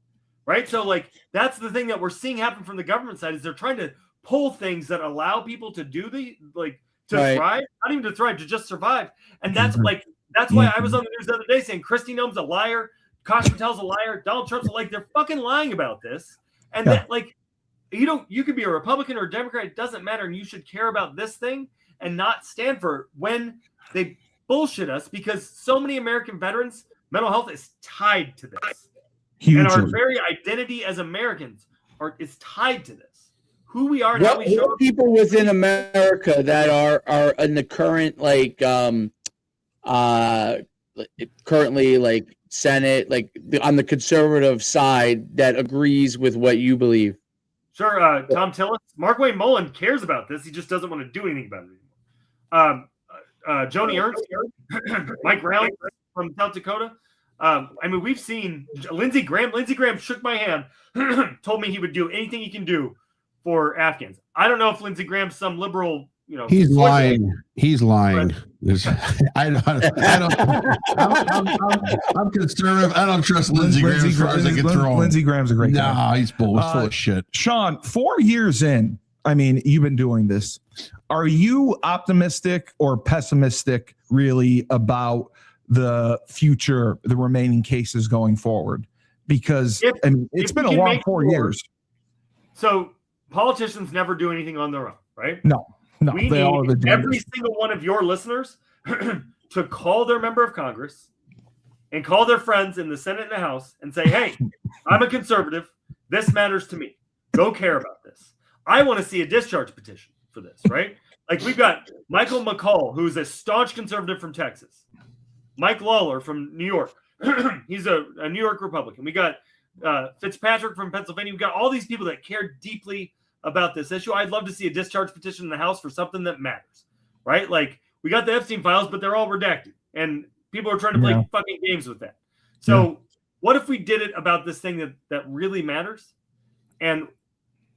right? So, that's the thing that we're seeing happen from the government side, is they're trying to pull things that allow people to do thrive, not even to thrive, to just survive. And that's why I was on the news the other day saying Kristi Noem's a liar, Kash Patel's a liar, Donald Trump's they're fucking lying about this. And that you could be a Republican or a Democrat, it doesn't matter, and you should care about this thing and not stand for it when they bullshit us, because so many American veterans, mental health is tied to this. Hugely. And our very identity as Americans is tied to this. Who we are and how we show up. People within America that are in the current currently Senate, on the conservative side, that agrees with what you believe? Sure. Tom Tillis, Mark Wayne Mullen cares about this. He just doesn't want to do anything about it anymore. Joni Ernst, Mike Round from South Dakota. I mean, we've seen Lindsey Graham. Lindsey Graham shook my hand, told me he would do anything he can do for Afghans. I don't know if Lindsey Graham's some liberal, he's lying. He's lying. I'm conservative. I don't trust Lindsey Graham as far as I can throw him. Lindsey Graham's a great guy. Nah, he's full of shit. Sean, 4 years in, I mean, you've been doing this. Are you optimistic or pessimistic really about the future, the remaining cases going forward? Because it's been a long 4 years. So politicians never do anything on their own, right? No, we need every single one of your listeners to call their member of Congress and call their friends in the Senate and the House and say, hey, I'm a conservative. This matters to me. Go care about this. I want to see a discharge petition for this, right? Like we've got Michael McCall, who's a staunch conservative from Texas. Mike Lawler from New York. He's a New York Republican. We got Fitzpatrick from Pennsylvania. We've got all these people that care deeply about this issue. I'd love to see a discharge petition in the House for something that matters, right? Like we got the Epstein files, but they're all redacted, and people are trying to play fucking games with that. So what if we did it about this thing that really matters? And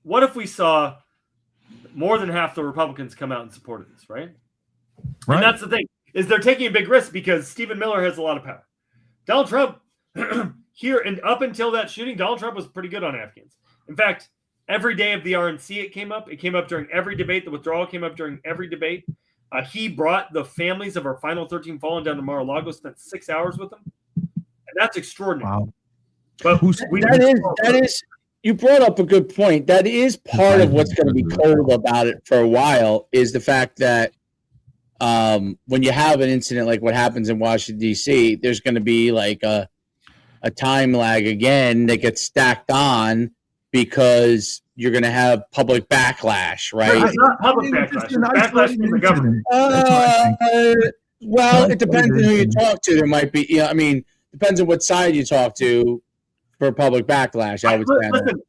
what if we saw more than half the Republicans come out and supported this, right? And that's the thing, is they're taking a big risk because Stephen Miller has a lot of power. Donald Trump here and up until that shooting, Donald Trump was pretty good on Afghans. In fact, every day of the RNC, it came up. It came up during every debate. The withdrawal came up during every debate. He brought the families of our final 13 fallen down to Mar-a-Lago, spent 6 hours with them. And that's extraordinary. Wow. But that is, you brought up a good point. That is part of what's going to be told about it for a while, is the fact that when you have an incident like what happens in Washington, D.C., there's going to be like a time lag again that gets stacked on because you're going to have public backlash, right? It's not public backlash. It's backlash from the government. Well, it depends on who you talk to. There might be, depends on what side you talk to for public backlash. I would say. Listen,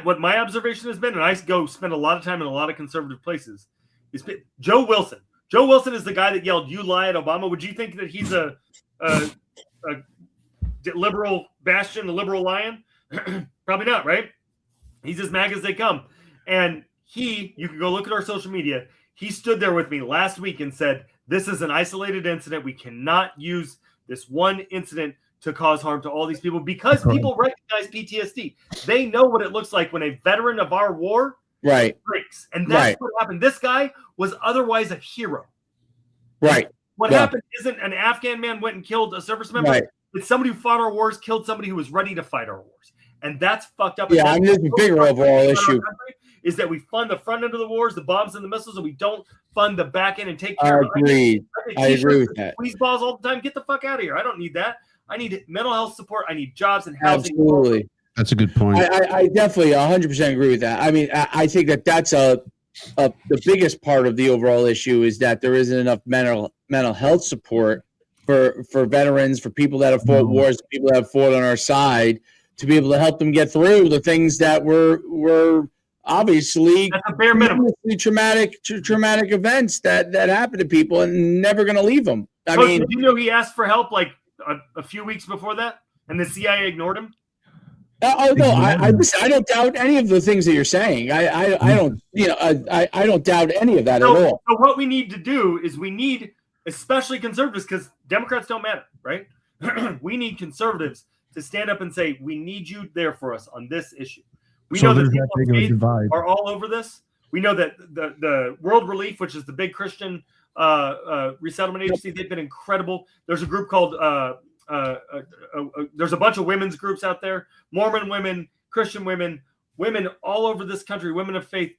what my observation has been, and I go spend a lot of time in a lot of conservative places, is Joe Wilson. Joe Wilson is the guy that yelled, "You lie" at Obama. Would you think that he's a liberal bastion, a liberal lion? Probably not, right? He's as MAGA as they come. And you can go look at our social media. He stood there with me last week and said, this is an isolated incident. We cannot use this one incident to cause harm to all these people because people recognize PTSD. They know what it looks like when a veteran of our war breaks. And that's what happened. This guy was otherwise a hero. Right. What happened isn't an Afghan man went and killed a service member. Right. It's somebody who fought our wars, killed somebody who was ready to fight our wars. And that's fucked up. Yeah, there's a bigger overall issue. Is that we fund the front end of the wars, the bombs and the missiles, and we don't fund the back end and take care of it. I agree with that. Squeeze balls all the time. Get the fuck out of here. I don't need that. I need mental health support. I need jobs and housing. Absolutely. That's a good point. I definitely 100% agree with that. I mean, I think that's the biggest part of the overall issue is that there isn't enough mental health support for veterans, for people that have fought wars, people that have fought on our side, to be able to help them get through the things that were obviously bare minimum traumatic events that happen to people and never going to leave them. I mean, did you know he asked for help like a few weeks before that, and the CIA ignored him? Oh no, I don't doubt any of the things that you're saying. I don't doubt any of that at all. So what we need to do is especially conservatives, because Democrats don't matter, right? We need conservatives to stand up and say, we need you there for us on this issue. We know that people are all over this. We know that the World Relief, which is the big Christian resettlement agency, they've been incredible. There's a group called, there's a bunch of women's groups out there, Mormon women, Christian women all over this country, women of faith.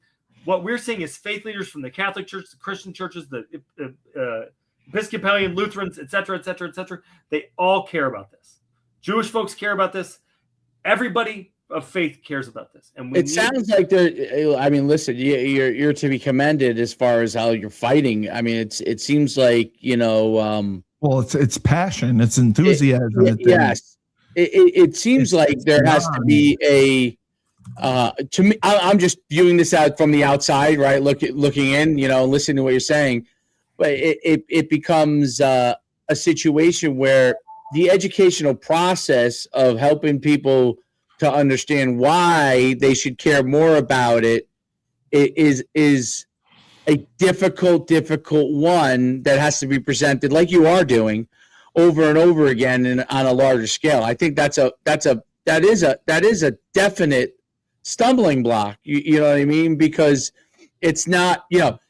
What we're seeing is faith leaders from the Catholic Church, the Christian churches, the Episcopalian, Lutherans, et cetera, et cetera, et cetera. They all care about this. Jewish folks care about this. Everybody of faith cares about this. And it sounds like listen, you're to be commended as far as how you're fighting. I mean, it seems like, well, it's passion, it's enthusiasm. Yes. It seems like there has to be to me, I'm just viewing this out from the outside, right? Looking in, listening to what you're saying, but it becomes a situation where the educational process of helping people to understand why they should care more about it is a difficult one that has to be presented like you are doing over and over again and on a larger scale. I think that is a definite stumbling block. You know what I mean? Because it's not,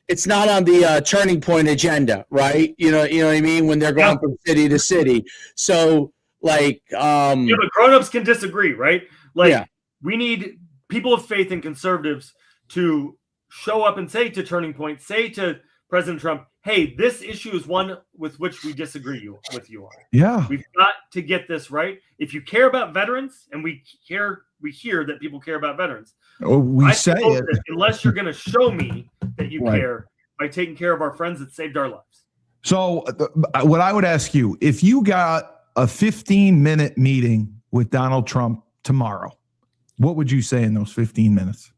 it's not on the turning point agenda, right? You know what I mean? When they're going from city to city. So like, but grown-ups can disagree, right? Like we need people of faith and conservatives to show up and say to Turning Point, say to President Trump, hey, this issue is one with which we disagree with you on. Yeah. We've got to get this right. If you care about veterans, and we hear that people care about veterans. We say it. Unless you're going to show me that you care by taking care of our friends that saved our lives. So what I would ask you, if you got a 15-minute meeting with Donald Trump tomorrow, what would you say in those 15 minutes?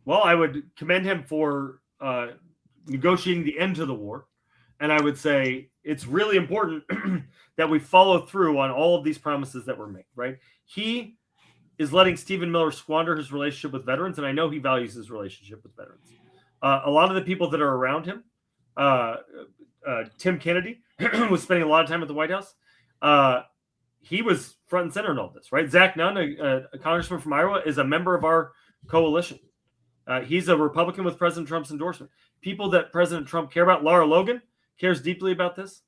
Well, I would commend him for negotiating the end to the war. And I would say it's really important that we follow through on all of these promises that were made, right? He is letting Stephen Miller squander his relationship with veterans, and I know he values his relationship with veterans. A lot of the people that are around him, Tim Kennedy was spending a lot of time at the White House. He was front and center in all this, right? Zach Nunn, a congressman from Iowa, is a member of our coalition. He's a Republican with President Trump's endorsement. People that President Trump care about. Laura Logan cares deeply about this.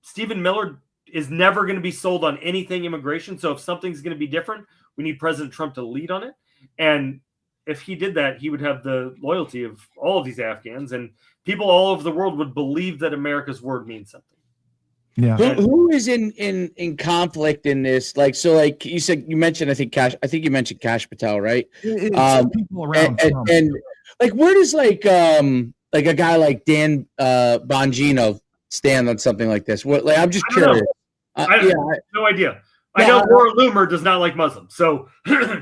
Stephen Miller is never going to be sold on anything immigration. So if something's going to be different, we need President Trump to lead on it. And if he did that, he would have the loyalty of all of these Afghans, and people all over the world would believe that America's word means something. Yeah. Who is in conflict in this? Like, so like you mentioned, I think you mentioned Kash Patel, right? People around and like, where does like a guy like Dan Bongino stand on something like this? What, like, I'm just curious. I have no idea. I know Laura Loomer does not like Muslims, so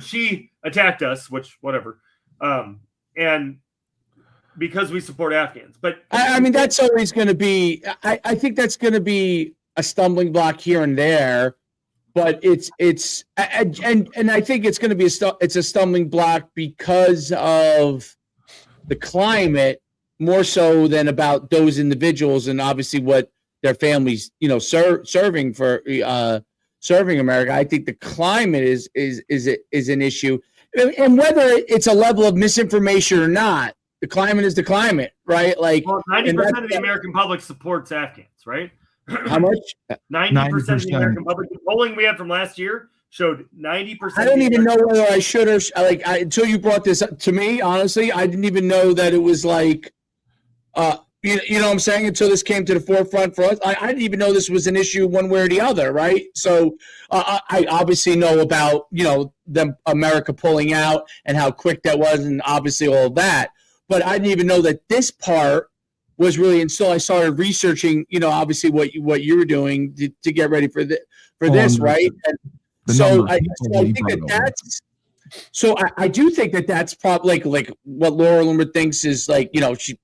she attacked us, which whatever. And because we support Afghans, but I mean that's always going to be. I think that's going to be a stumbling block here and there, but it's and I think it's going to be it's a stumbling block because of the climate more so than about those individuals and obviously what their families serving America. I think the climate is an issue, and whether it's a level of misinformation or not. The climate is the climate, right? Like, well, 90% of the American public supports Afghans, right? How much? 90% of the American public. The polling we had from last year showed 90%. I don't even know whether I should or until you brought this up to me. Honestly, I didn't even know that it was like, you know what I'm saying? Until this came to the forefront for us, I didn't even know this was an issue one way or the other, right? So I obviously know about them America pulling out and how quick that was, and obviously all of that. But I didn't even know that this part was really installed. I started researching, obviously what you were doing to get ready for this, right? And so I think that's. So I do think that's probably like what Laura Loomer thinks is like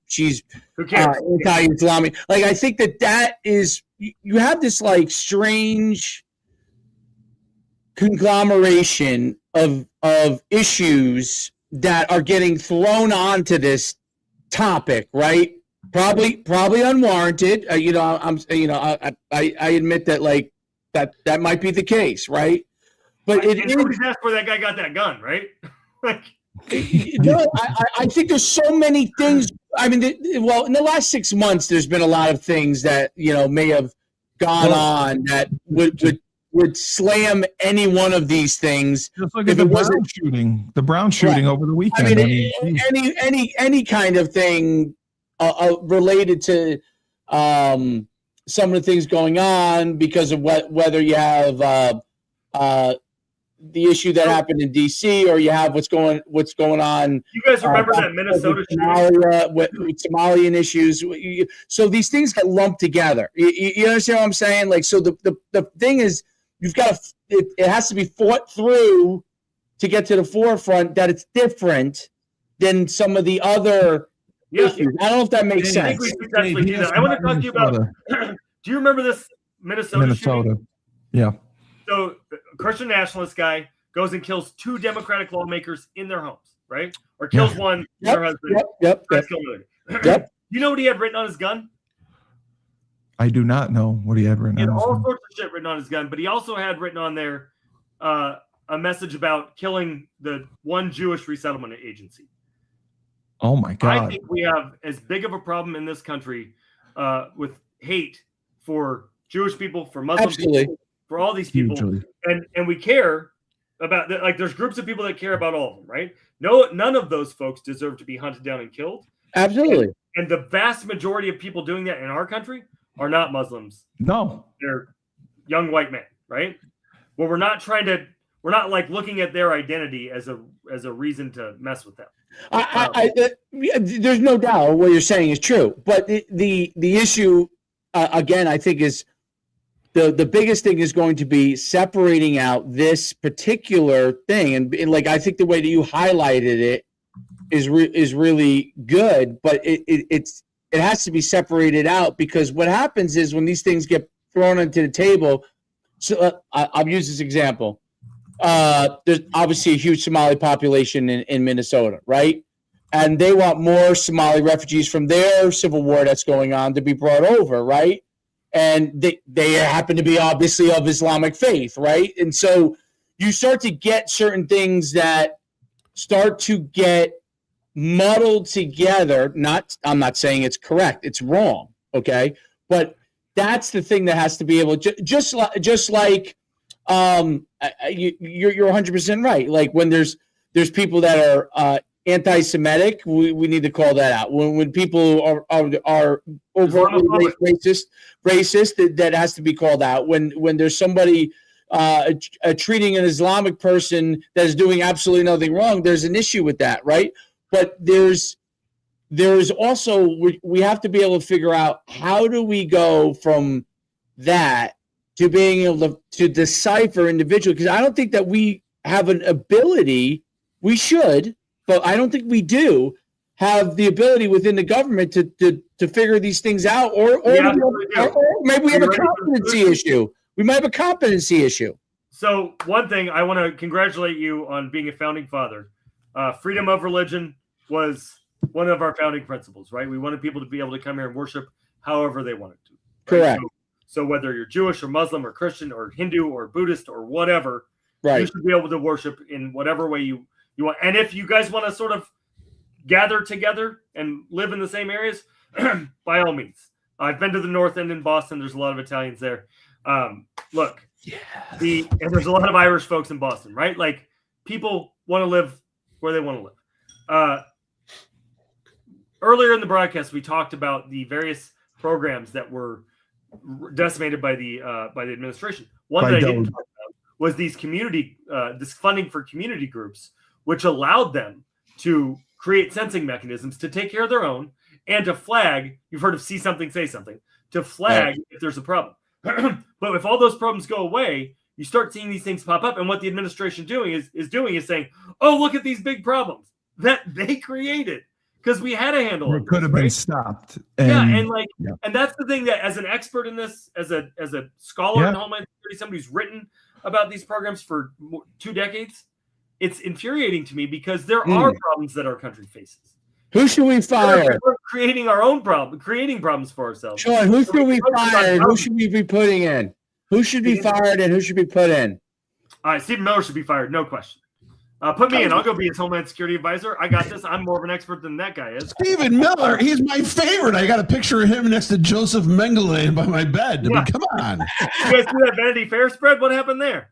she's anti-Islamic. Like I think that is you have this like strange conglomeration of issues that are getting thrown onto this topic, right? Probably unwarranted. I admit that like that might be the case, right? But nobody's asked where that guy got that gun, right? I think there's so many things. I mean, in the last 6 months, there's been a lot of things that may have gone on that would slam any one of these things. Just like the Brown shooting over the weekend. I mean, any kind of thing related to some of the things going on because of whether you have the issue that happened in D.C. or you have what's going on. You guys remember that Minnesota with Somalian issues? So these things get lumped together. You understand what I'm saying? Like, so the thing is, you've got it has to be fought through to get to the forefront that it's different than some of the other issues. I don't know if that makes sense. I think we successfully do that. I want to talk to you about. Do you remember this Minnesota shooting? Yeah. So, Christian nationalist guy goes and kills 2 Democratic lawmakers in their homes, right? Or kills one, their husband. Yep. You know what he had written on his gun? I do not know what he had written on his gun. He had all sorts of shit written on his gun, but he also had written on there a message about killing the one Jewish resettlement agency. Oh my God. I think we have as big of a problem in this country with hate for Jewish people, for Muslim people, for all these people. And we care about that. Like, there's groups of people that care about all of them, right? None of those folks deserve to be hunted down and killed. Absolutely. And the vast majority of people doing that in our country are not Muslims. No. They're young white men, right? Well, we're not like looking at their identity as a reason to mess with them. There's no doubt what you're saying is true, but the issue again, I think, is the biggest thing is going to be separating out this particular thing, and like I think the way that you highlighted it is really good, but it has to be separated out, because what happens is when these things get thrown onto the table. So I'll use this example. There's obviously a huge Somali population in Minnesota, right? And they want more Somali refugees from their civil war that's going on to be brought over, right? And they happen to be obviously of Islamic faith, right? And so you start to get certain things that start to get muddled together. I'm not saying it's correct, it's wrong, okay? But that's the thing that has to be able to, just like you're 100% right. Like when there's people that are anti-Semitic, we need to call that out. When people are overtly racist, that has to be called out. When there's somebody treating an Islamic person that is doing absolutely nothing wrong, there's an issue with that, right? But there's also, we have to be able to figure out, how do we go from that to being able to decipher individually? Because I don't think that we have an ability. We should, but I don't think we do have the ability within the government to figure these things out, or maybe we have a competency issue. We might have a competency issue. So one thing, I want to congratulate you on being a founding father. Freedom of religion was one of our founding principles, right? We wanted people to be able to come here and worship however they wanted to. Right? Correct. So whether you're Jewish or Muslim or Christian or Hindu or Buddhist or whatever, right, you should be able to worship in whatever way you want. And if you guys want to sort of gather together and live in the same areas, by all means. I've been to the North End in Boston. There's a lot of Italians there. Look, and there's a lot of Irish folks in Boston, right? Like, people want to live where they want to live. Earlier in the broadcast, we talked about the various programs that were decimated by the administration. One that I didn't talk about was these this funding for community groups, which allowed them to create sensing mechanisms to take care of their own and to flag. You've heard of see something, say something, to flag if there's a problem. But if all those problems go away, you start seeing these things pop up. And what the administration is saying, oh, look at these big problems that they created, because we had a handle. It could have been stopped. And that's the thing, that as an expert in this, as a scholar in Homeland Security, somebody who's written about these programs for 2 decades, it's infuriating to me, because there are problems that our country faces. Who should we fire? We're creating our own problem, creating problems for ourselves. Sean, who should we fire? Who should we be putting in? Who should be fired and who should be put in? All right, Stephen Miller should be fired, no question. Put me in. I'll go be his Homeland Security advisor. I got this. I'm more of an expert than that guy is. Stephen Miller, he's my favorite. I got a picture of him next to Joseph Mengele by my bed. I mean, come on. You guys see that Vanity Fair spread? What happened there?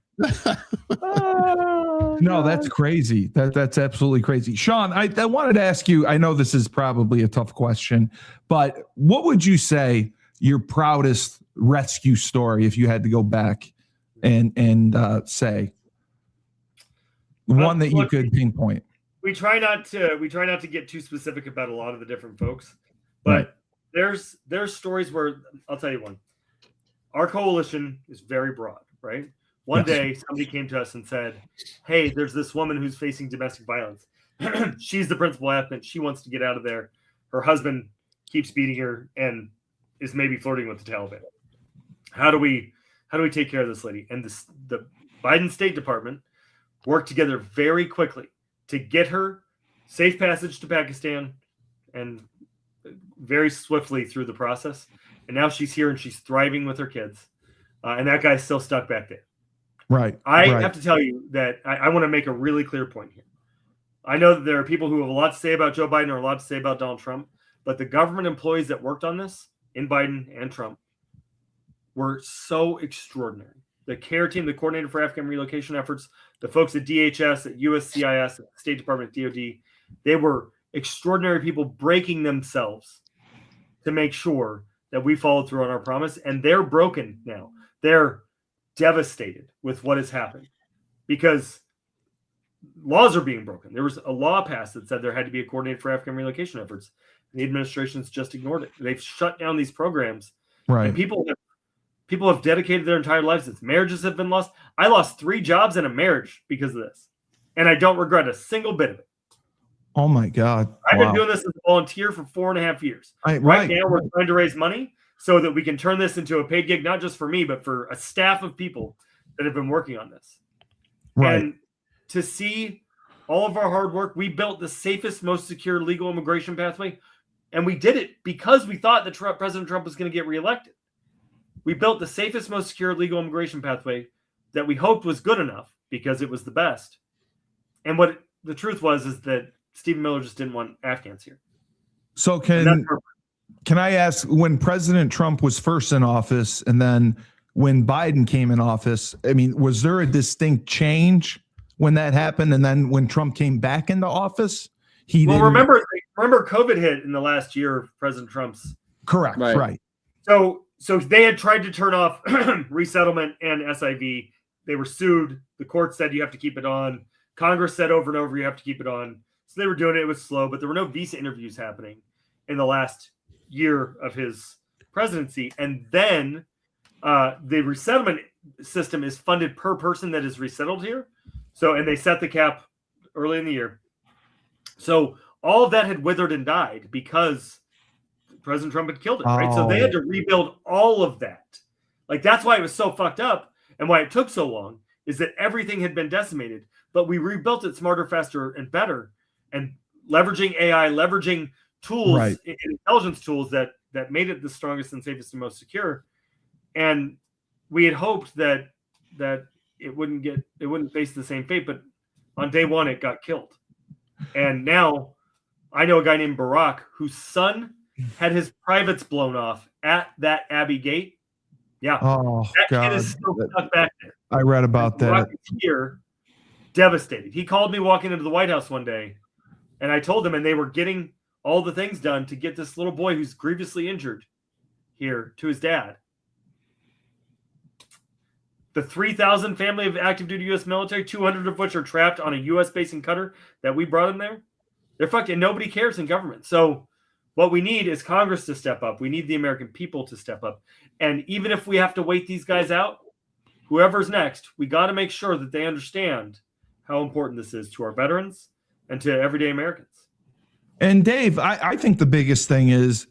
No, that's crazy. That's absolutely crazy. Sean, I wanted to ask you, I know this is probably a tough question, but what would you say your proudest rescue story, if you had to go back and say one that you could pinpoint? We try not to get too specific about a lot of the different folks, but there's stories where, I'll tell you one. Our coalition is very broad, right? One day, somebody came to us and said, hey, there's this woman who's facing domestic violence. She's the principal applicant. She wants to get out of there. Her husband keeps beating her and is maybe flirting with the Taliban. How do we take care of this lady? And the Biden State Department worked together very quickly to get her safe passage to Pakistan and very swiftly through the process. And now she's here and she's thriving with her kids. And that guy's still stuck back there. Right. I have to tell you that I want to make a really clear point here. I know that there are people who have a lot to say about Joe Biden or a lot to say about Donald Trump, but the government employees that worked on this in Biden and Trump were so extraordinary. The CARE team, the Coordinator for Afghan Relocation Efforts, the folks at DHS, at USCIS, at State Department, DOD, they were extraordinary people breaking themselves to make sure that we followed through on our promise. And they're broken now. They're devastated with what has happened because laws are being broken. There was a law passed that said there had to be a coordinator for Afghan relocation efforts. The administration's just ignored it. They've shut down these programs. Right. And people have dedicated their entire lives. Its marriages have been lost. I lost 3 jobs and a marriage because of this. And I don't regret a single bit of it. Oh my God. I've been doing this as a volunteer for 4.5 years. Right now we're trying to raise money so that we can turn this into a paid gig, not just for me, but for a staff of people that have been working on this. Right. And to see all of our hard work, we built the safest, most secure legal immigration pathway. And we did it because we thought that President Trump was going to get reelected. We built the safest, most secure legal immigration pathway that we hoped was good enough because it was the best. And what the truth was is that Stephen Miller just didn't want Afghans here. So can I ask, when President Trump was first in office and then when Biden came in office, I mean, was there a distinct change when that happened? And then when Trump came back into office, remember COVID hit in the last year of President Trump's. Correct. Right. So they had tried to turn off resettlement and SIV. They were sued. The court said you have to keep it on. Congress said over and over, you have to keep it on. So they were doing it. It was slow, but there were no visa interviews happening in the last year of his presidency. And then the resettlement system is funded per person that is resettled here. So, and they set the cap early in the year. So all of that had withered and died because President Trump had killed it, right? So they had to rebuild all of that. Like, that's why it was so fucked up and why it took so long is that everything had been decimated, but we rebuilt it smarter, faster, and better. And leveraging AI, leveraging tools, intelligence tools that made it the strongest and safest and most secure. And we had hoped that it wouldn't face the same fate, but on day one it got killed. And now I know a guy named Barack whose son had his privates blown off at that Abbey Gate. Yeah. Oh, that God. kid is still stuck back there. I read about that. Barack is here, devastated. He called me walking into the White House one day, and I told him, and they were getting all the things done to get this little boy who's grievously injured here to his dad. The 3,000 family of active duty U.S. military, 200 of which are trapped on a U.S. base in Qatar that we brought them there, they're fucked, and nobody cares in government. So what we need is Congress to step up. We need the American people to step up. And even if we have to wait these guys out, whoever's next, we got to make sure that they understand how important this is to our veterans and to everyday Americans. And Dave, I think the biggest thing is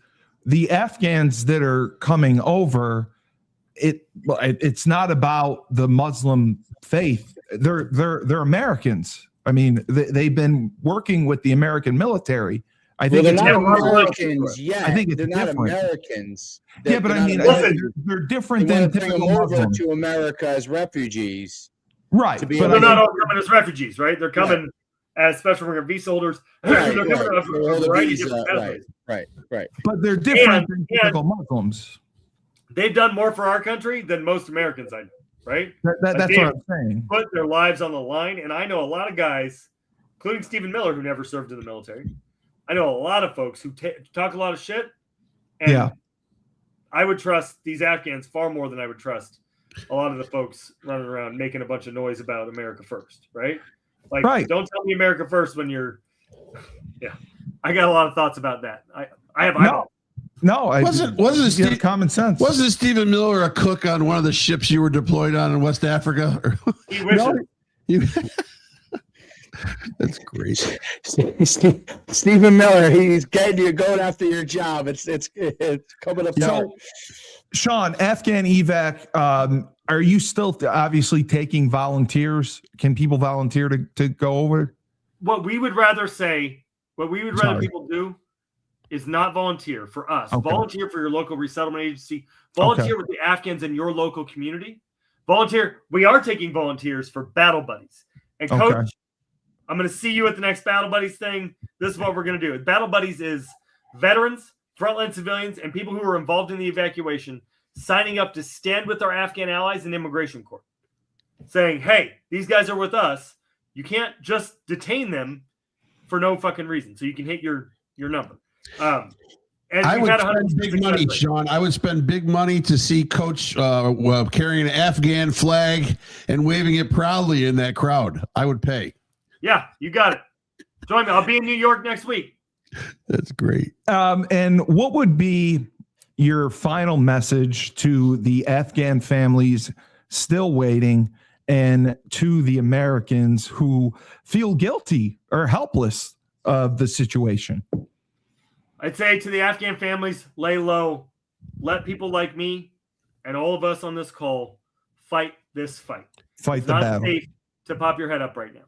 the Afghans that are coming over. It's not about the Muslim faith. They're Americans. I mean, they've been working with the American military. I think they're not Americans yet. I think they're different. Not Americans. But I mean, they're different than typical Muslims. To America as refugees, right? But they're not all coming as refugees, right? They're coming as special immigrant visa holders. They're coming a variety of different pathways. Right. But they're different than typical Muslims. They've done more for our country than most Americans I know, right? That's what I'm saying. Put their lives on the line, and I know a lot of guys, including Stephen Miller, who never served in the military. I know a lot of folks who talk a lot of shit, and I would trust these Afghans far more than I would trust a lot of the folks running around making a bunch of noise about America first, right? Like, don't tell me America first when you're. Yeah, I got a lot of thoughts about that. I have. No, wasn't Steve, common sense. Wasn't Stephen Miller a cook on one of the ships you were deployed on in West Africa? He wishes. That's great. Stephen Miller, he's getting you going after your job. It's coming up. So, Sean, Afghan evac. Are you still obviously taking volunteers? Can people volunteer to go over? What we would rather people do is not volunteer for us. Okay. Volunteer for your local resettlement agency. Volunteer with the Afghans in your local community. Volunteer. We are taking volunteers for Battle Buddies. And Coach, I'm going to see you at the next Battle Buddies thing. This is what we're going to do. Battle Buddies is veterans, frontline civilians, and people who are involved in the evacuation signing up to stand with our Afghan allies in immigration court, saying, hey, these guys are with us. You can't just detain them for no fucking reason. So you can hit your number. And I would spend big money, Sean. I would spend big money to see Coach carrying an Afghan flag and waving it proudly in that crowd. I would pay. Yeah, you got it. Join me. I'll be in New York next week. That's great. And what would be your final message to the Afghan families still waiting and to the Americans who feel guilty or helpless of the situation? I'd say to the Afghan families, lay low. Let people like me and all of us on this call fight this fight. Fight the battle. It's not safe to pop your head up right now.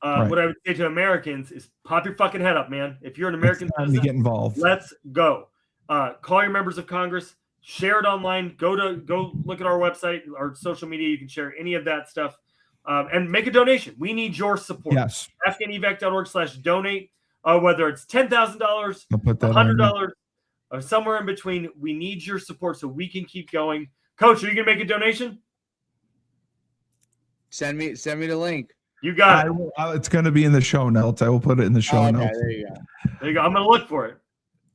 Right. What I would say to Americans is pop your fucking head up, man. If you're an American citizen, to get involved. Let's go. Call your members of Congress. Share it online. Go look at our website, our social media. You can share any of that stuff. And make a donation. We need your support. Yes. AfghanEvac.org/donate. Whether it's $10,000, $100, or somewhere in between, we need your support so we can keep going. Coach, are you gonna make a donation? Send me the link. You got it. It's going to be in the show notes. I will put it in the show notes. There you go. There you go. I'm gonna look for it.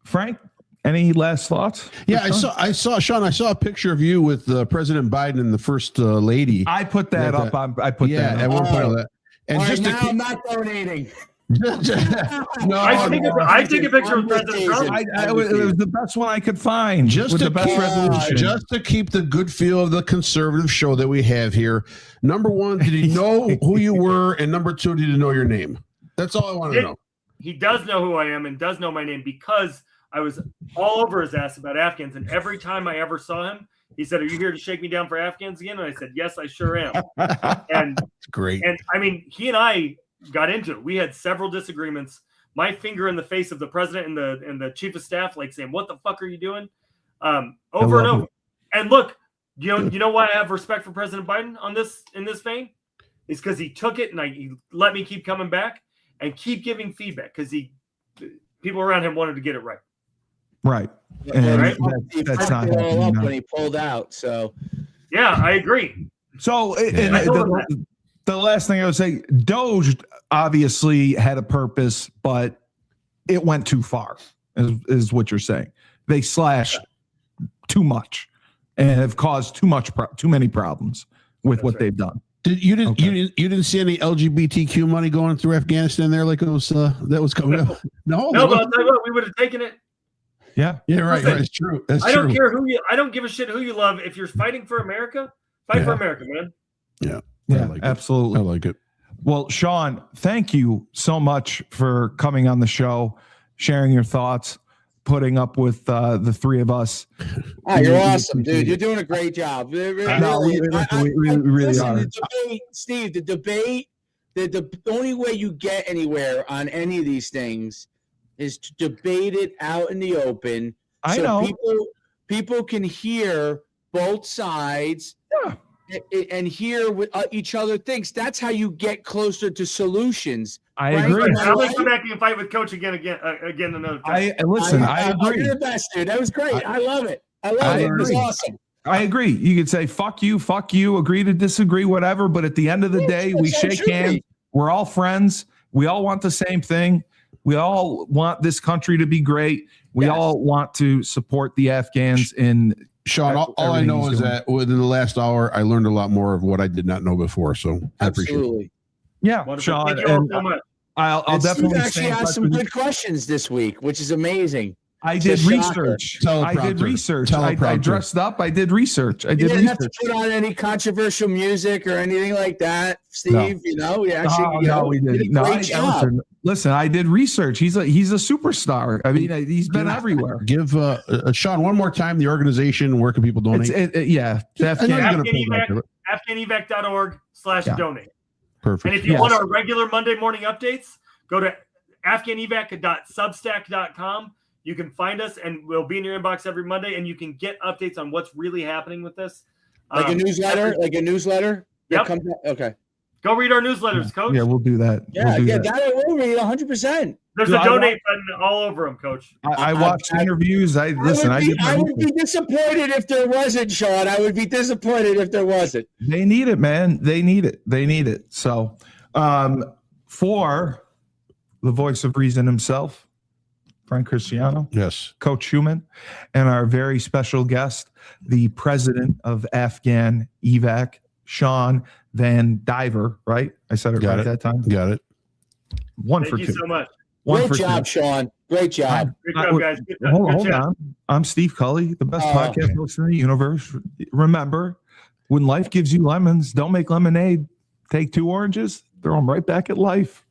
Frank, any last thoughts? Yeah, I saw Sean. I saw a picture of you with President Biden and the First Lady. I put that up. I put that at one point of that. And just now I'm not donating. I take a picture of President Trump. It was the best one I could find. Just to keep the good feel of the conservative show that we have here. Number one, did he know who you were? And number two, did he know your name? That's all I want to know. He does know who I am and does know my name because I was all over his ass about Afghans. And every time I ever saw him, he said, "Are you here to shake me down for Afghans again?" And I said, "Yes, I sure am." And that's great. And I mean, he and I got into it. We had several disagreements. My finger in the face of the president and the chief of staff, like saying, "What the fuck are you doing?" Over and over. And look, you know why I have respect for President Biden in this vein? It's because he took it and he let me keep coming back and keep giving feedback because people around him wanted to get it right. Right. And that's not up when he pulled out. So yeah, I agree. So the last thing I would say, Doge obviously had a purpose, but it went too far, is what you're saying. They slashed too much and have caused too many problems with what they've done. You didn't see any LGBTQ money going through Afghanistan there like it was that was coming up? No, but I'll tell you what, we would have taken it. Yeah, right. Listen, right. It's true. I don't care I don't give a shit who you love. If you're fighting for America, fight for America, man. Yeah. Yeah, absolutely. I like it. Well, Sean, thank you so much for coming on the show, sharing your thoughts, putting up with the three of us. You're awesome, dude. You're doing a great job. We really are. The debate, Steve, the only way you get anywhere on any of these things is to debate it out in the open. I know. People can hear both sides. Yeah. And hear what each other thinks. That's how you get closer to solutions. I agree. I'm going to come back and fight with Coach again another time. I agree. You're the best, dude. That was great. I love it. It was awesome. I agree. You could say, fuck you, agree to disagree, whatever. But at the end of the day, we shake hands. We're all friends. We all want the same thing. We all want this country to be great. We all want to support the Afghans in Sean, all I know is that within the last hour, I learned a lot more of what I did not know before. So I appreciate it. Yeah, wonderful. Sean. Thank you all so much. I'll definitely actually asked some good questions this week, which is amazing. I It's a did shocker. research. I did research. I dressed up. I did research. I You did didn't have to research. put on any controversial music or anything like that, Steve. No. You know, we actually, we did a didn't. No, great job. listen, I did research. He's a superstar. I mean, he's been everywhere. Give Sean one more time the organization. Where can people donate? AfghanEvac.org/donate. Perfect. And if you want our regular Monday morning updates, go to AfghanEvac.substack.com. You can find us, and we'll be in your inbox every Monday, and you can get updates on what's really happening with this. Like a newsletter? Yep. Okay. Go read our newsletters, Coach. Yeah, we'll do that. That we'll read 100%. There's a donate button all over them, Coach. I watched interviews. I would be disappointed if there wasn't, Sean. I would be disappointed if there wasn't. They need it, man. They need it. So, for the voice of reason himself, Frank Cristiano, yes, Coach Schumann, and our very special guest, the president of Afghan Evac, Sean Van Diver, right? I said it right that time. Got it. Thank you so much. Great job, Sean. Great job. Good job, guys. Hold on. I'm Steve Cully, the best podcast host in the universe. Remember, when life gives you lemons, don't make lemonade. Take 2 oranges, throw them right back at life.